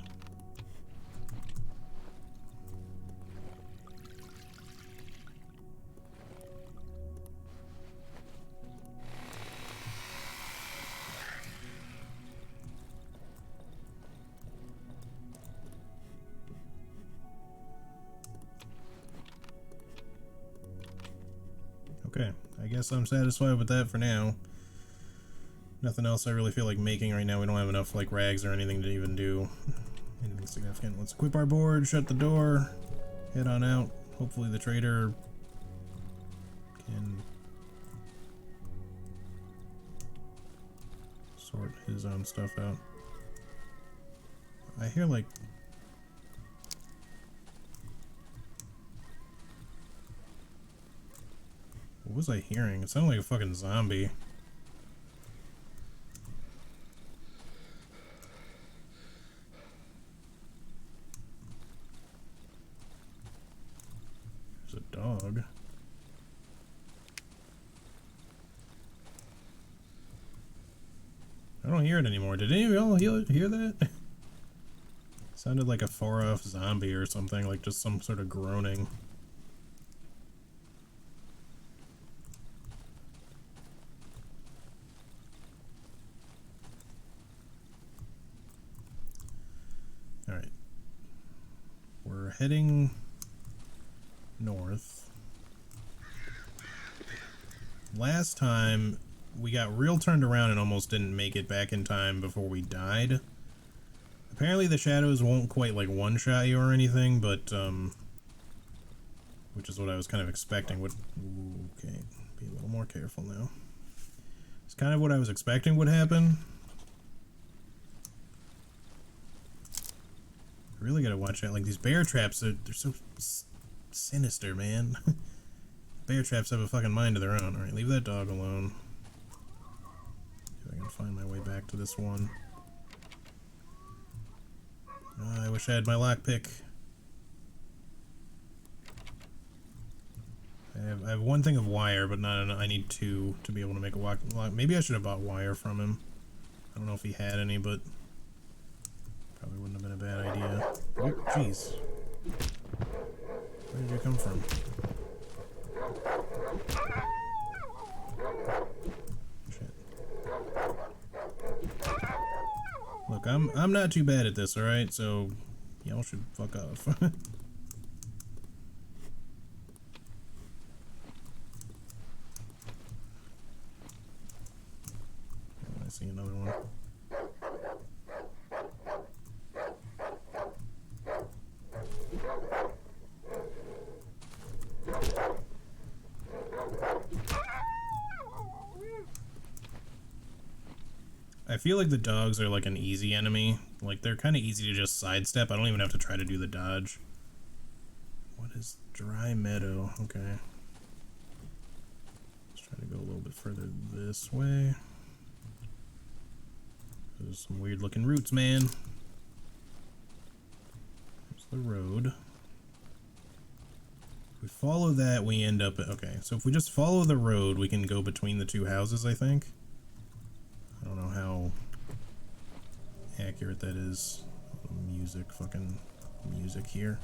Okay, I guess I'm satisfied with that for now. Nothing else I really feel like making right now. We don't have enough like rags or anything to even do anything significant. Let's equip our board, shut the door, head on out. Hopefully the trader can sort his own stuff out. I hear like What was I hearing? It sounded like a fucking zombie. There's a dog. I don't hear it anymore. Did any of y'all hear that? Sounded like a far-off zombie or something, like just some sort of groaning. Alright. We're heading north. Last time, we got real turned around and almost didn't make it back in time before we died. Apparently the shadows won't quite like one-shot you or anything, but which is what I was kind of expecting. Okay, be a little more careful now. It's kind of what I was expecting would happen. Really gotta watch out. Like these bear traps, they're so sinister, man. Bear traps have a fucking mind of their own. Alright, leave that dog alone. See if I can find my way back to this one. I wish I had my lockpick. I have one thing of wire, but not enough. I need two to be able to make a lock. Maybe I should have bought wire from him. I don't know if he had any, but probably wouldn't have been a bad idea. Oh, jeez. Where did you come from? Shit. Look, I'm not too bad at this, alright? So y'all should fuck off. I see another one. I feel like the dogs are like an easy enemy. Like they're kind of easy to just sidestep. I don't even have to try to do the dodge. What is dry meadow? Okay. Let's try to go a little bit further this way. There's some weird looking roots, man. There's the road. If we follow that, we end up at, okay, so if we just follow the road, we can go between the two houses, I think. I don't know how accurate that is. Music, fucking music here.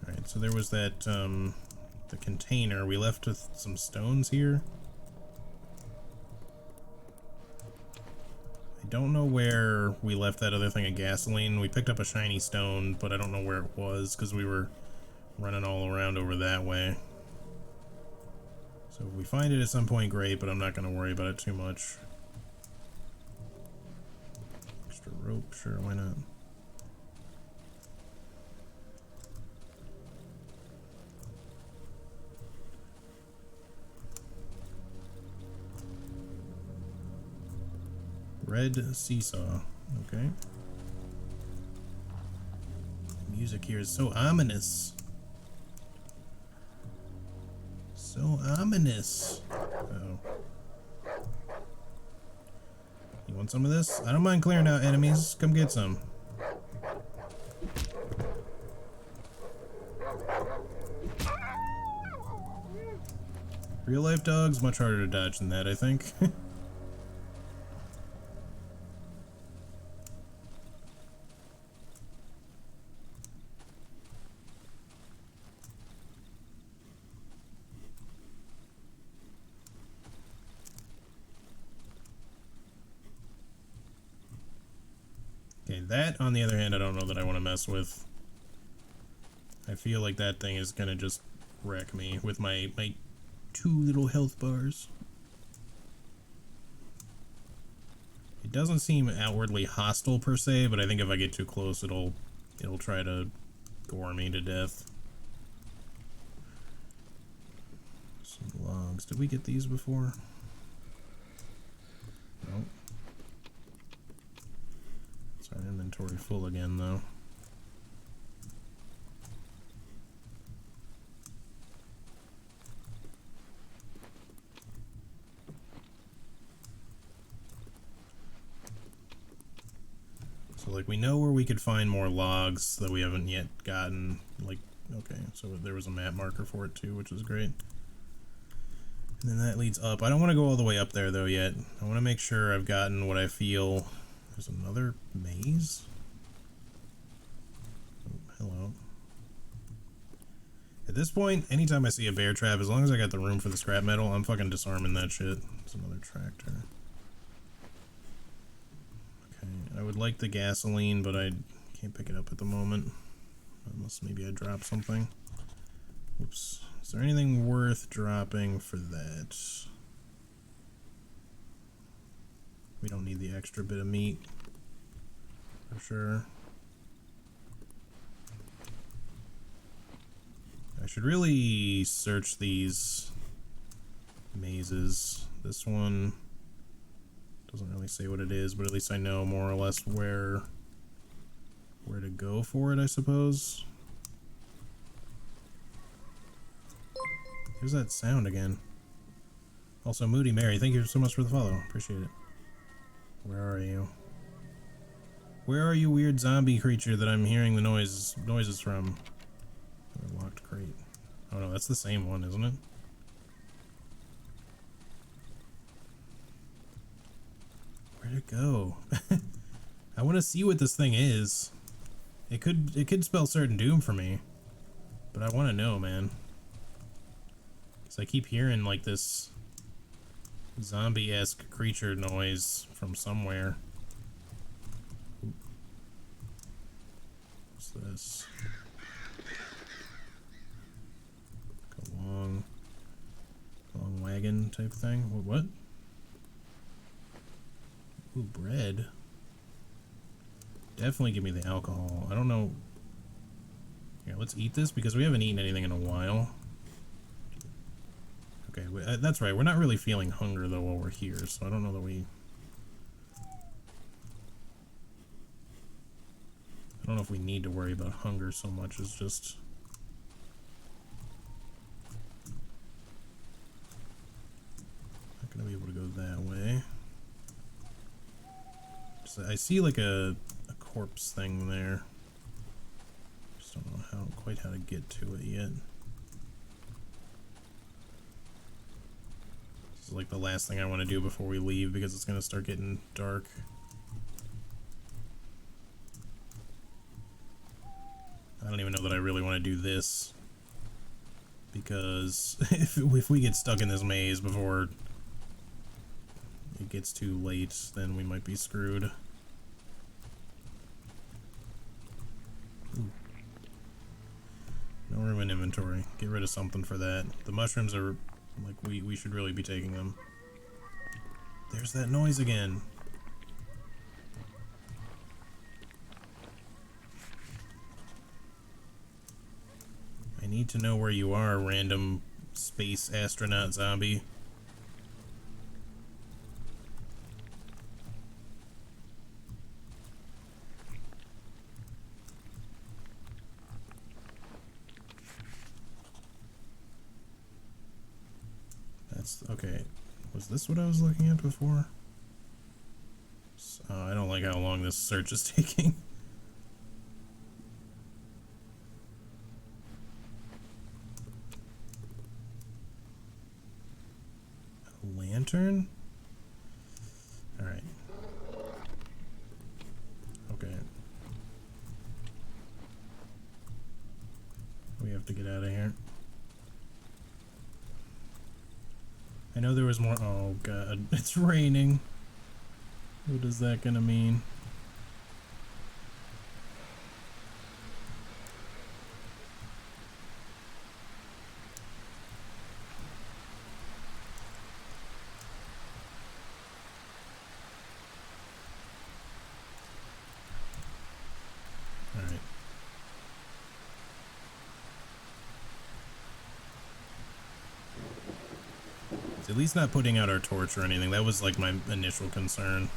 Alright, so there was that, the container. We left with some stones here. I don't know where we left that other thing of gasoline. We picked up a shiny stone, but I don't know where it was because we were running all around over that way. So if we find it at some point, great, but I'm not going to worry about it too much. Extra rope, sure, why not? Red seesaw, okay. Music here is so ominous. So ominous. Uh-oh. You want some of this? I don't mind clearing out enemies. Come get some. Real life dogs, much harder to dodge than that, I think. Okay, that, on the other hand, I don't know that I want to mess with. I feel like that thing is gonna just wreck me with my two little health bars. It doesn't seem outwardly hostile per se, but I think if I get too close, it'll try to gore me to death. Some logs. Did we get these before? Nope. Our inventory full again, though. like, we know where we could find more logs that we haven't yet gotten. Like, okay, so there was a map marker for it too, which is great. And then that leads up. I don't want to go all the way up there, though, yet. I want to make sure I've gotten what I feel. There's another maze? Oh, hello. At this point, anytime I see a bear trap, as long as I got the room for the scrap metal, I'm fucking disarming that shit. There's another tractor. Okay, I would like the gasoline, but I can't pick it up at the moment. Unless maybe I drop something. Oops. Is there anything worth dropping for that? We don't need the extra bit of meat. For sure. I should really search these mazes. This one doesn't really say what it is, but at least I know more or less where to go for it, I suppose. Here's that sound again. Also, Moody Mary, thank you so much for the follow. Appreciate it. Where are you? Where are you, weird zombie creature that I'm hearing the noises from? A locked crate. Oh no, that's the same one, isn't it? Where'd it go? I want to see what this thing is. It could spell certain doom for me, but I want to know, man. Cause I keep hearing like this zombie-esque creature noise from somewhere. Ooh. What's this? Like a long wagon type thing. What? Ooh, bread. Definitely give me the alcohol. I don't know. Here, let's eat this because we haven't eaten anything in a while. Okay, that's right. We're not really feeling hunger, though, while we're here, so I don't know that we... I don't know if we need to worry about hunger so much as just... Not gonna be able to go that way. So I see, like, a corpse thing there. Just don't know quite how to get to it yet. Like the last thing I want to do before we leave because it's going to start getting dark. I don't even know that I really want to do this because if we get stuck in this maze before it gets too late, then we might be screwed. Ooh. No room in inventory. Get rid of something for that. The mushrooms are... Like, we should really be taking them. There's that noise again. I need to know where you are, random space astronaut zombie. Okay, was this what I was looking at before? I don't like how long this search is taking. A lantern? Alright. Okay. We have to get out of here. I know there was more. Oh god, it's raining. What is that gonna mean? Alright. At least not putting out our torch or anything. That was like my initial concern.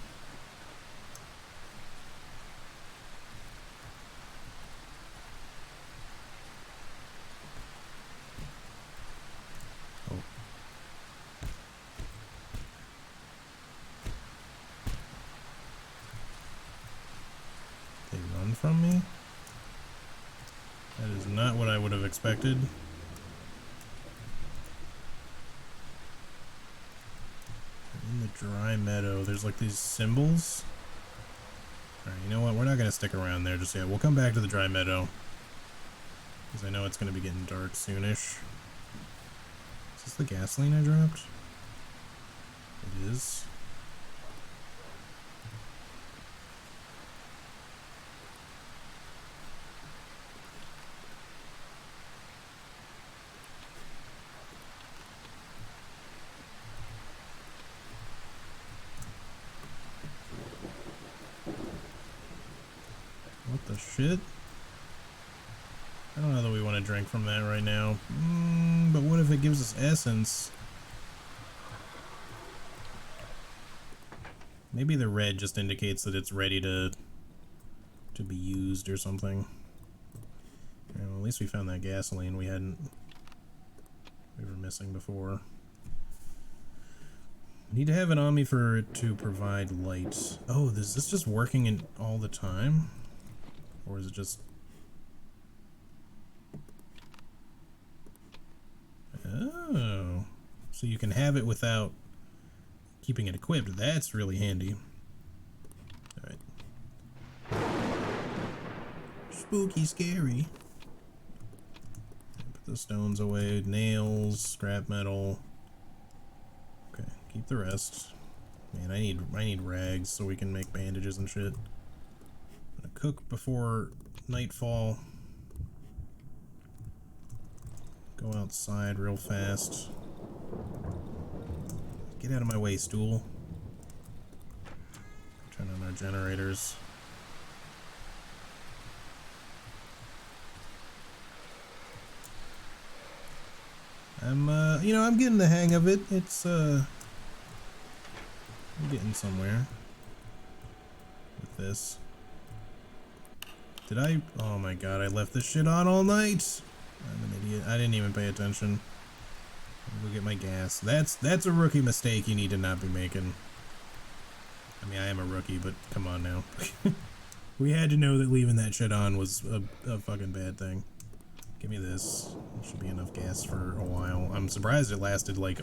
Oh. run from me? That is not what I would have expected. In the dry meadow, there's like these symbols. Alright, you know what? We're not going to stick around there just yet. We'll come back to the dry meadow. Because I know it's going to be getting dark soonish. Is this the gasoline I dropped? It is. What the shit? I don't know that we want to drink from that right now. But what if it gives us essence? Maybe the red just indicates that it's ready to be used or something. Yeah, well, at least we found that gasoline we were missing before. I need to have it on me for it to provide light. Oh, is this just working all the time? Or is it just... Oh. So you can have it without keeping it equipped. That's really handy. Alright. Spooky scary. Put the stones away. Nails, scrap metal. Okay, keep the rest. Man, I need rags so we can make bandages and shit. I'm gonna cook before nightfall. Go outside real fast. Get out of my way, stool. Turn on our generators. I'm getting the hang of it. It's, I'm getting somewhere with this. Did I? Oh my god, I left this shit on all night. I'm an idiot. I didn't even pay attention. Go get my gas. That's a rookie mistake you need to not be making. I mean, I am a rookie, but come on now. We had to know that leaving that shit on was a fucking bad thing. Give me this. It should be enough gas for a while. I'm surprised it lasted like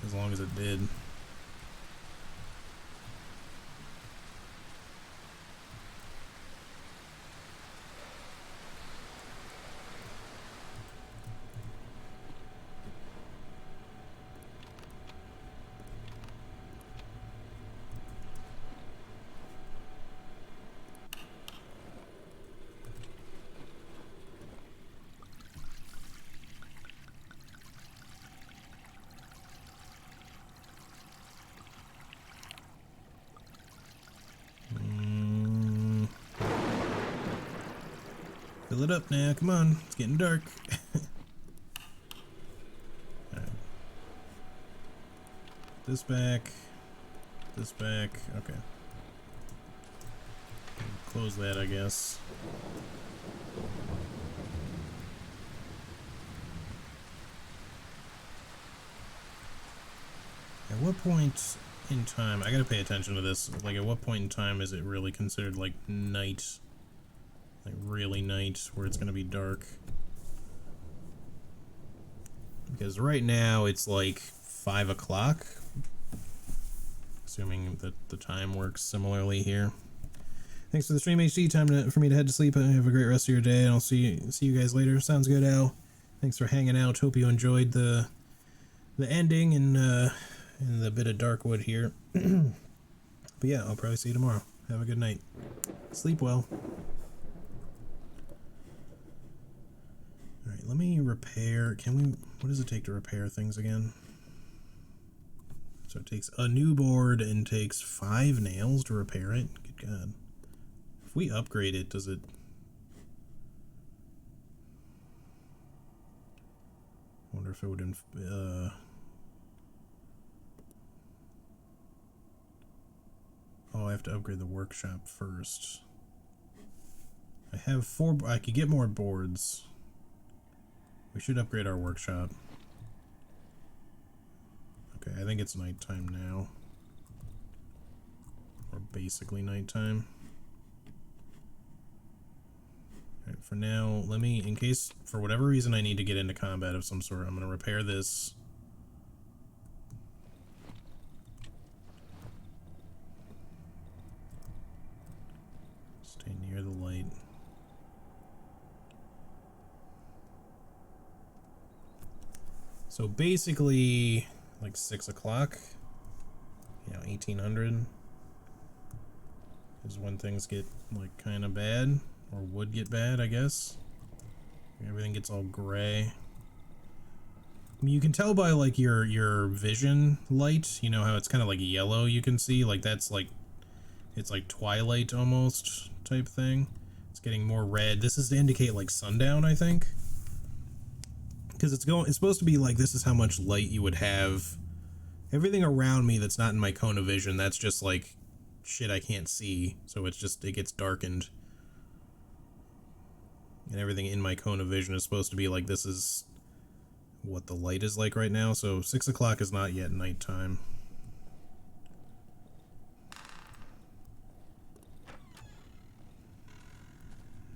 as long as it did. Fill it up now, come on, it's getting dark. Alright. This back, okay. Close that, I guess. At what point in time, I gotta pay attention to this, like at what point in time is it really considered like night? Like really night, where it's gonna be dark. Because right now it's like 5 o'clock. Assuming that the time works similarly here. Thanks for the stream, HD. Time for me to head to sleep. Have a great rest of your day, and I'll see you guys later. Sounds good, Al. Thanks for hanging out. Hope you enjoyed the ending and the bit of Darkwood here. But yeah, I'll probably see you tomorrow. Have a good night. Sleep well. Alright, let me repair. What does it take to repair things again? So it takes a new board and takes 5 nails to repair it. Good God. If we upgrade it, does it... I wonder if it would... Oh, I have to upgrade the workshop first. I have 4... I could get more boards. We should upgrade our workshop. Okay, I think it's nighttime now. Or basically nighttime. for now, let me, in case for whatever reason I need to get into combat of some sort, I'm going to repair this. Stay near the light. So basically, like 6 o'clock, 1800 is when things get like kind of bad, or would get bad, I guess. Everything gets all gray. I mean, you can tell by like your vision light, you know how it's kind of like yellow, you can see, like that's like, it's like twilight almost type thing. It's getting more red. This is to indicate like sundown, I think. Because it's supposed to be like, this is how much light you would have. Everything around me that's not in my cone of vision, that's just like shit I can't see. So it's just, it gets darkened. And everything in my cone of vision is supposed to be like, this is what the light is like right now. So 6 o'clock is not yet nighttime.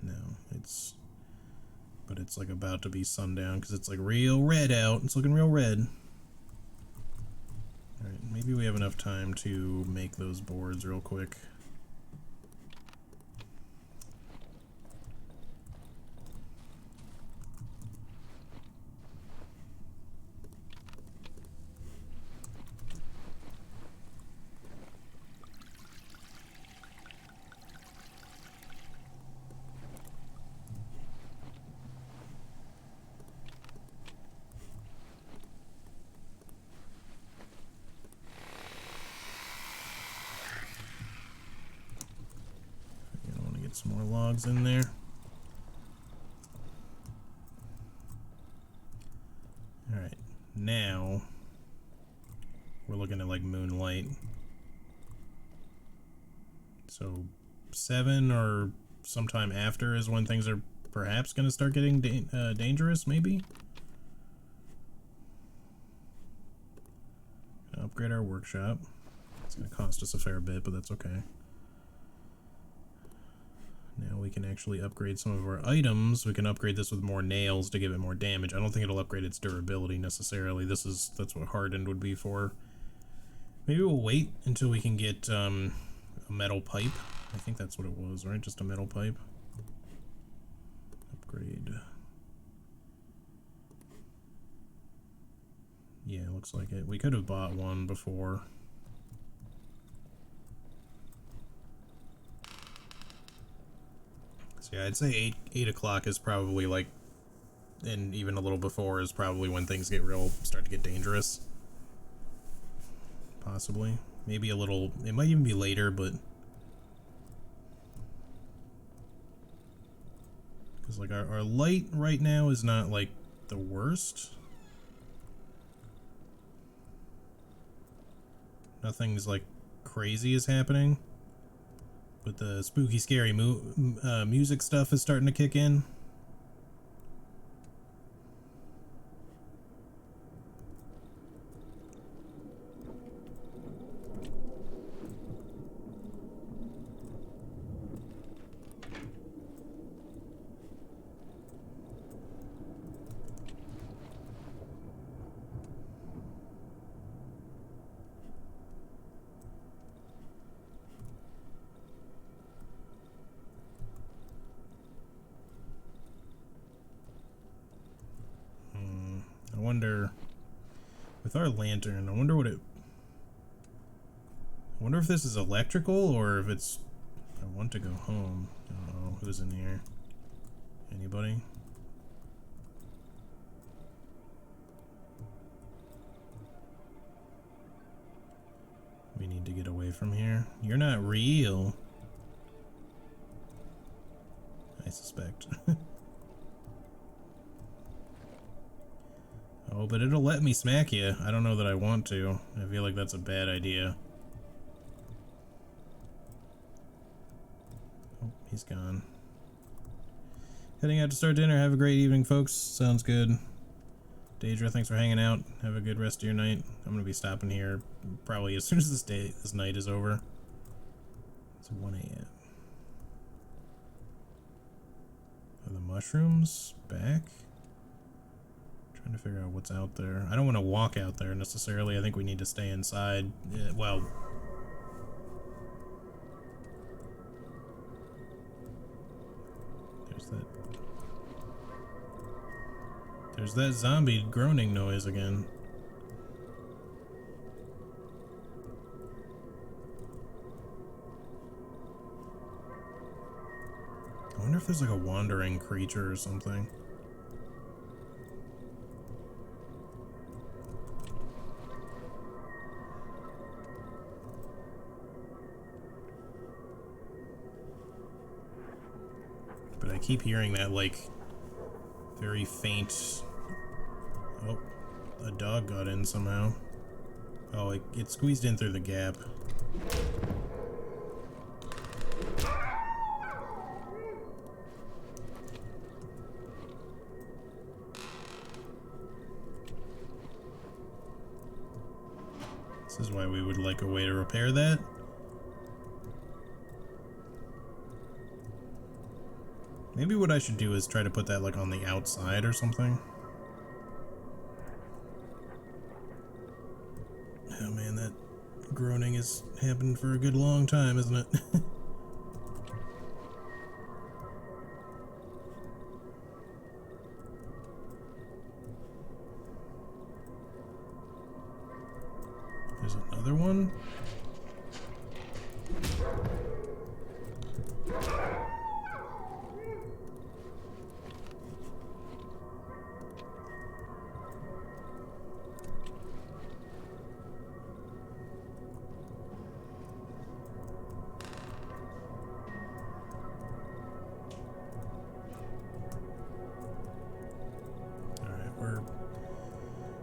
No, but it's like about to be sundown because it's like real red out. It's looking real red. Alright, maybe we have enough time to make those boards real quick. Some more logs in there. Alright, now we're looking at like moonlight. So 7 or sometime after is when things are perhaps going to start getting dangerous, maybe? Upgrade our workshop. It's going to cost us a fair bit, but that's okay. Now we can actually upgrade some of our items. We can upgrade this with more nails to give it more damage. I don't think it'll upgrade its durability necessarily. That's what hardened would be for. Maybe we'll wait until we can get a metal pipe. I think that's what it was, right? Just a metal pipe. Upgrade. Yeah, looks like it. We could have bought one before. So yeah, I'd say 8 o'clock is probably like, and even a little before is probably when things start to get dangerous. Possibly. Maybe a little, it might even be later, but because like our light right now is not like the worst. Nothing's like crazy is happening. But the spooky, scary music stuff is starting to kick in. I wonder, with our lantern, I wonder if this is electrical or if it's, I want to go home. Oh, who's in here? Anybody? We need to get away from here. You're not real. I suspect. Oh, but it'll let me smack you. I don't know that I want to. I feel like that's a bad idea. Oh, he's gone. Heading out to start dinner. Have a great evening, folks. Sounds good. Daedra, thanks for hanging out. Have a good rest of your night. I'm gonna be stopping here probably as soon as this night is over. It's 1 a.m. Oh, the mushrooms back? Trying to figure out what's out there. I don't want to walk out there necessarily. I think we need to stay inside. Well, there's that zombie groaning noise again. I wonder if there's like a wandering creature or something. But I keep hearing that like very faint. Oh, a dog got in somehow. Oh, it squeezed in through the gap. This is why we would like a way to repair that. Maybe what I should do is try to put that like on the outside or something. Oh man, that groaning has happened for a good long time, isn't it? There's another one.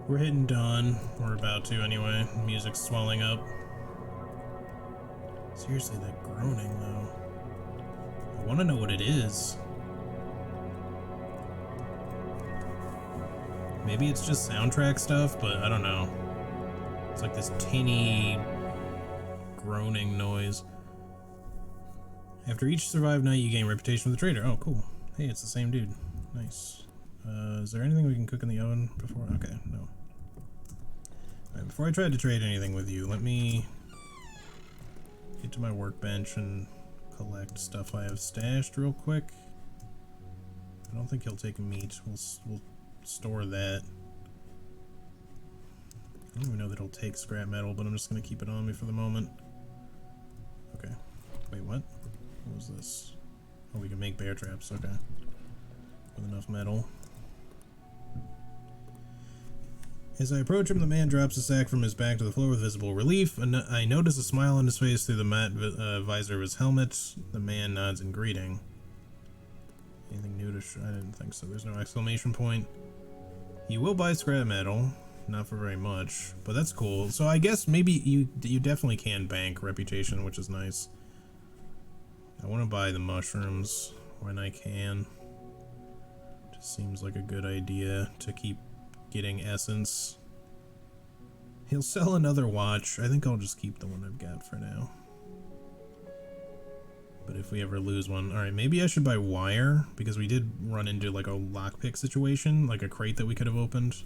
We're hitting dawn. We're about to anyway. Music's swelling up. Seriously, that groaning though. I want to know what it is. Maybe it's just soundtrack stuff, but I don't know. It's like this tinny groaning noise. After each survived night, you gain reputation with the trader. Oh, cool. Hey, it's the same dude. Nice. Is there anything we can cook in the oven before? Okay, no. Alright, before I try to trade anything with you, let me get to my workbench and collect stuff I have stashed real quick. I don't think he'll take meat. We'll store that. I don't even know that he'll take scrap metal, but I'm just going to keep it on me for the moment. Okay. Wait, what? What was this? Oh, we can make bear traps. Okay. With enough metal. As I approach him, the man drops a sack from his back to the floor with visible relief. I notice a smile on his face through the matte visor of his helmet. The man nods in greeting. Anything new to I didn't think so. There's no exclamation point. You will buy scrap metal. Not for very much, but that's cool. So I guess maybe you definitely can bank reputation, which is nice. I want to buy the mushrooms when I can. Just seems like a good idea to keep getting essence. He'll sell another watch. I think I'll just keep the one I've got for now. But if we ever lose one, alright, maybe I should buy wire, because we did run into like a lockpick situation, like a crate that we could have opened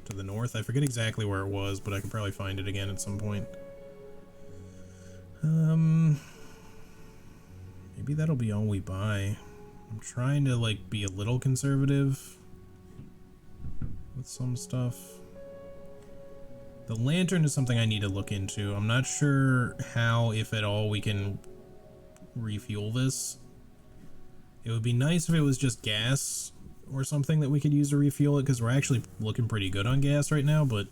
to the north. I forget exactly where it was, but I can probably find it again at some point. Maybe that'll be all we buy. I'm trying to like be a little conservative with some stuff. The lantern is something I need to look into. I'm not sure how, if at all, we can refuel this. It would be nice if it was just gas or something that we could use to refuel it, because we're actually looking pretty good on gas right now, but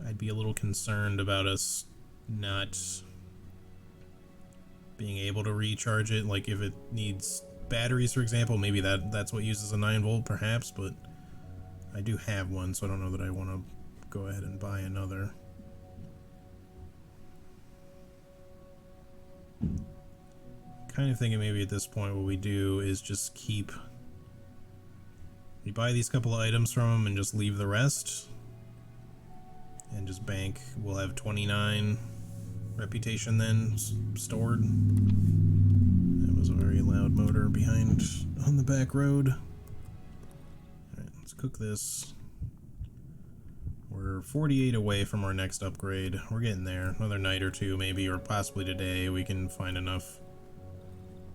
I'd be a little concerned about us not being able to recharge it. Like if it needs batteries, for example, maybe that's what uses a 9-volt perhaps, but I do have one, so I don't know that I want to go ahead and buy another. Kind of thinking maybe at this point what we do is just we buy these couple of items from them and just leave the rest and just bank. We'll have 29 reputation then stored. That was a very loud motor behind on down the back road. Alright, let's cook this. We're 48 away from our next upgrade. We're getting there. Another night or two maybe, or possibly today we can find enough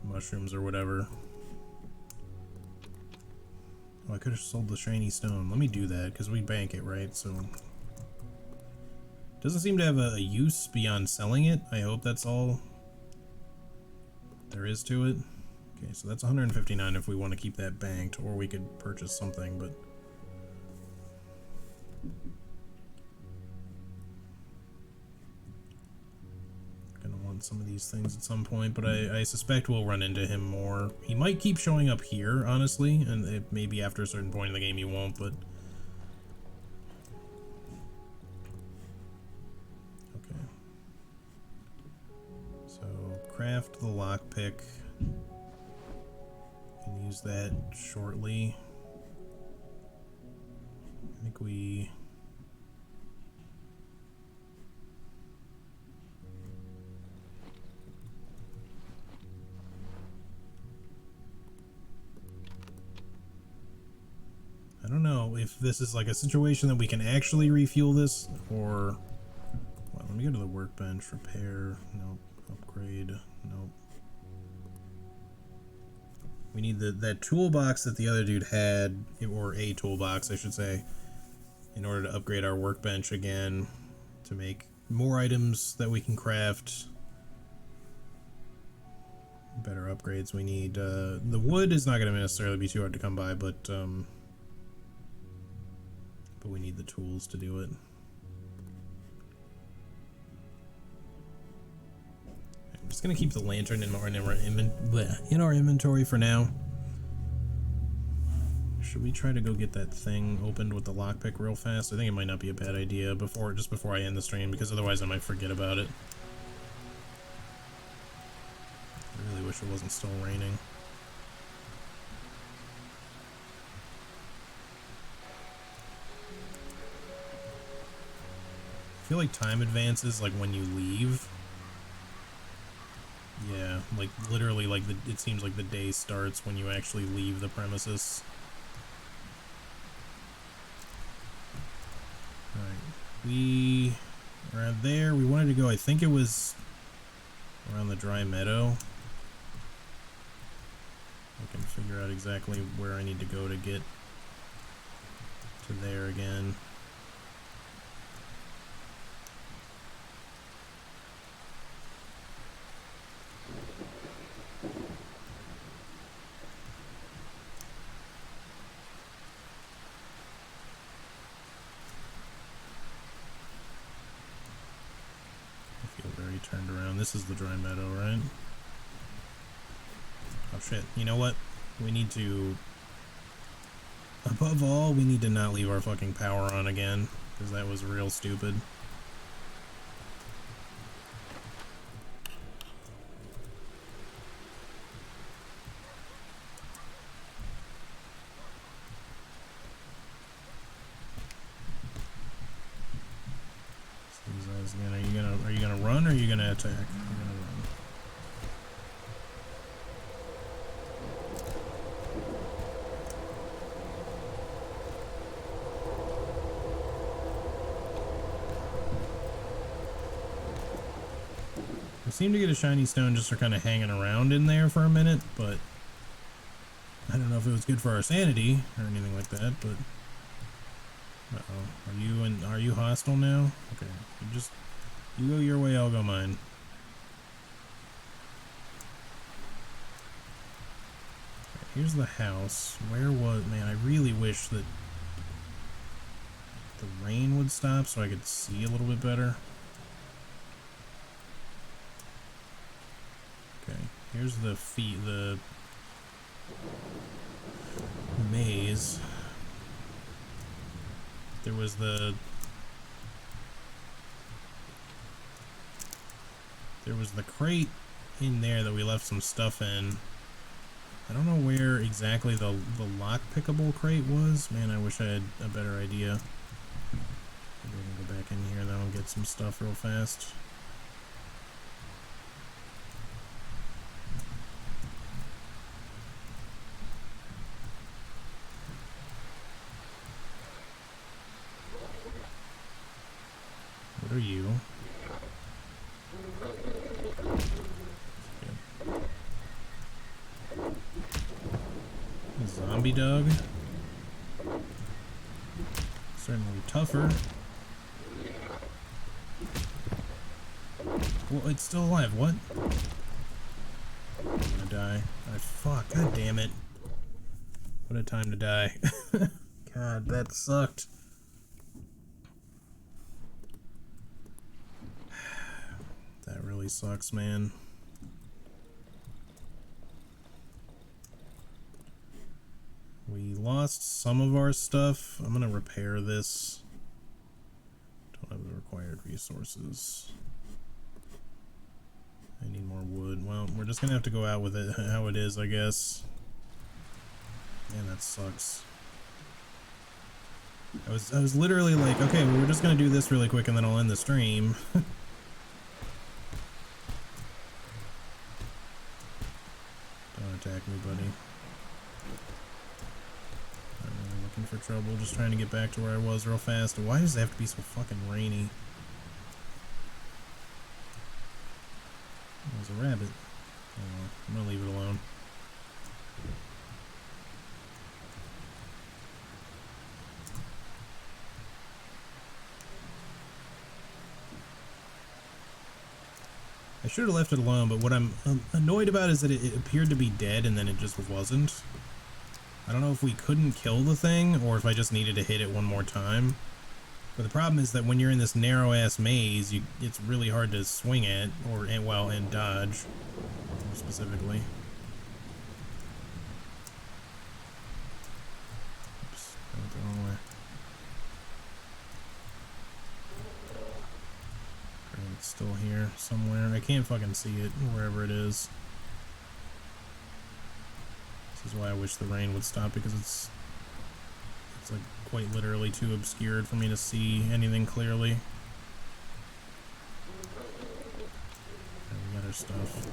mushrooms or whatever. Oh, I could have sold the shiny stone. Let me do that, because we bank it, right? So doesn't seem to have a use beyond selling it. I hope that's all there is to it. Okay, so that's 159 if we want to keep that banked, or we could purchase something, but gonna want some of these things at some point, but I suspect we'll run into him more. He might keep showing up here, honestly, and maybe after a certain point in the game he won't, but okay. So craft the lockpick. Can use that shortly. I think we I don't know if this is like a situation that we can actually refuel this, or well, let me go to the workbench. Repair, nope. Upgrade, nope. We need that toolbox that the other dude had, or a toolbox I should say, in order to upgrade our workbench again, to make more items that we can craft. Better upgrades we need. The wood is not going to necessarily be too hard to come by, but we need the tools to do it. I'm just gonna keep the lantern in our inventory for now. Should we try to go get that thing opened with the lockpick real fast? I think it might not be a bad idea just before I end the stream, because otherwise I might forget about it. I really wish it wasn't still raining. I feel like time advances like when you leave. Yeah, like literally, like it seems like the day starts when you actually leave the premises. Alright, we are there. We wanted to go, I think it was around the dry meadow. I can figure out exactly where I need to go to get to there again. Turned around. This is the dry meadow, right? Oh shit. You know what? We need to... Above all, we need to not leave our fucking power on again, because that was real stupid. Are you gonna run or are you gonna attack? You're gonna run. I seem to get a shiny stone just for kind of hanging around in there for a minute, but I don't know if it was good for our sanity or anything like that, but uh-oh. Are you hostile now? Okay. You go your way, I'll go mine. Right, here's the house. Man, I really wish that the rain would stop so I could see a little bit better. Okay, here's the maze. There was the crate in there that we left some stuff in. I don't know where exactly the lock-pickable crate was. Man, I wish I had a better idea. Maybe we can go back in here though and get some stuff real fast. zombie dog. Certainly tougher. Well, it's still alive. What? I'm gonna die. Fuck. God damn it. What a time to die. God, that sucked. That really sucks, man. We lost some of our stuff. I'm gonna repair this. Don't have the required resources. I need more wood. Well, we're just gonna have to go out with it how it is, I guess. Man, that sucks. I was literally like, okay, well, we're just gonna do this really quick and then I'll end the stream. Don't attack me, buddy. I'm really looking for trouble, just trying to get back to where I was real fast. Why does it have to be so fucking rainy? There's a rabbit. Oh, I'm gonna leave it alone. I should have left it alone, but what I'm annoyed about is that it appeared to be dead and then it just wasn't. I don't know if we couldn't kill the thing or if I just needed to hit it one more time. But the problem is that when you're in this narrow-ass maze, it's really hard to swing at, and dodge, more specifically. Oops, I went the wrong way. It's still here somewhere. I can't fucking see it, wherever it is. This is why I wish the rain would stop, because it's like quite literally too obscured for me to see anything clearly. There, we got our stuff.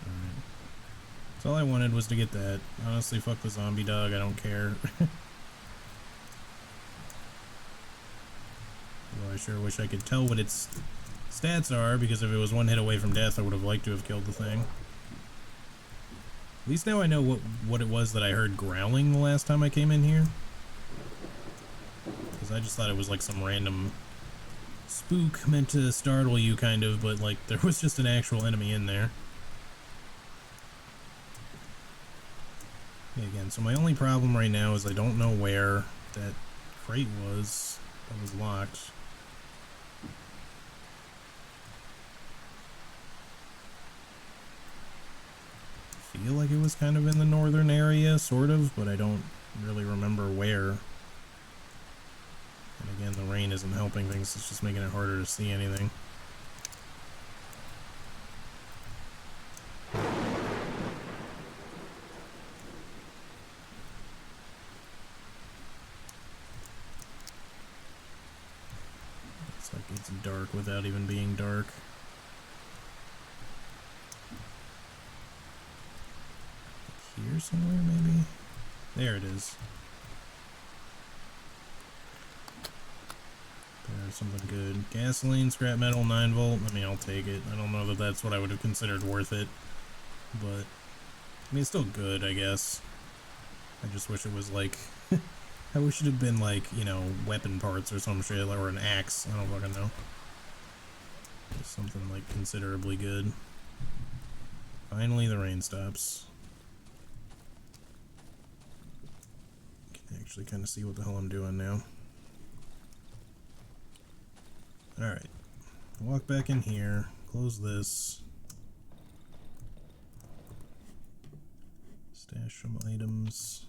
Alright. So all I wanted was to get that. Honestly, fuck the zombie dog, I don't care. Although I sure wish I could tell what its stats are, because if it was one hit away from death, I would have liked to have killed the thing. At least now I know what it was that I heard growling the last time I came in here. Because I just thought it was like some random spook meant to startle you, kind of, but like there was just an actual enemy in there. Yeah, again, so my only problem right now is I don't know where that crate was that was locked. I feel like it was kind of in the northern area, sort of, but I don't really remember where. And again, the rain isn't helping things, it's just making it harder to see anything. It's like it's dark without even being dark. Here somewhere, maybe? There it is. There's something good. Gasoline, scrap metal, 9 volt. I mean, I'll take it. I don't know that that's what I would have considered worth it. But, I mean, it's still good, I guess. I just wish it was like... I wish it had been like, you know, weapon parts or some shit, or an axe. I don't fucking know. Just something like considerably good. Finally, the rain stops. Actually kind of see what the hell I'm doing now. Alright. Walk back in here. Close this. Stash some items.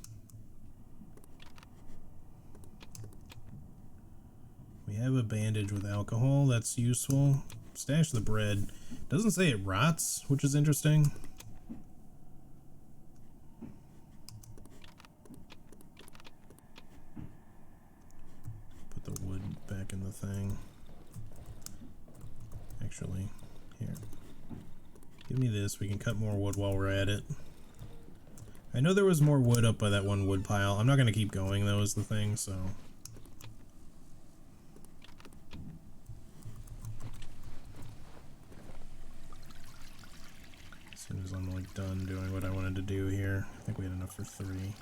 We have a bandage with alcohol. That's useful. Stash the bread. Doesn't say it rots, which is interesting. Back in the thing. Actually, here. Give me this. We can cut more wood while we're at it. I know there was more wood up by that one wood pile. I'm not going to keep going, though, is the thing, so... As soon as I'm like done doing what I wanted to do here. I think we had enough for 3.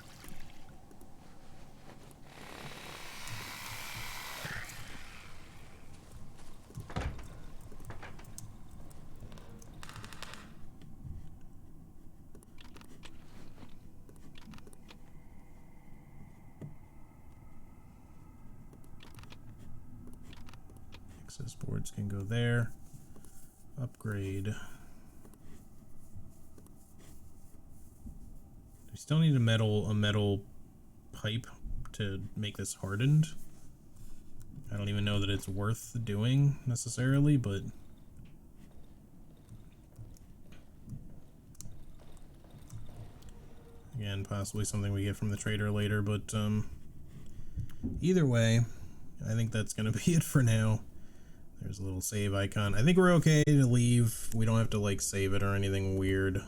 Access boards can go there. Upgrade. We still need a metal pipe to make this hardened. I don't even know that it's worth doing necessarily, but again, possibly something we get from the trader later, but either way, I think that's gonna be it for now. There's a little save icon. I think we're okay to leave. We don't have to like save it or anything weird.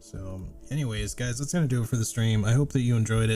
So anyways, guys, that's gonna do it for the stream. I hope that you enjoyed it.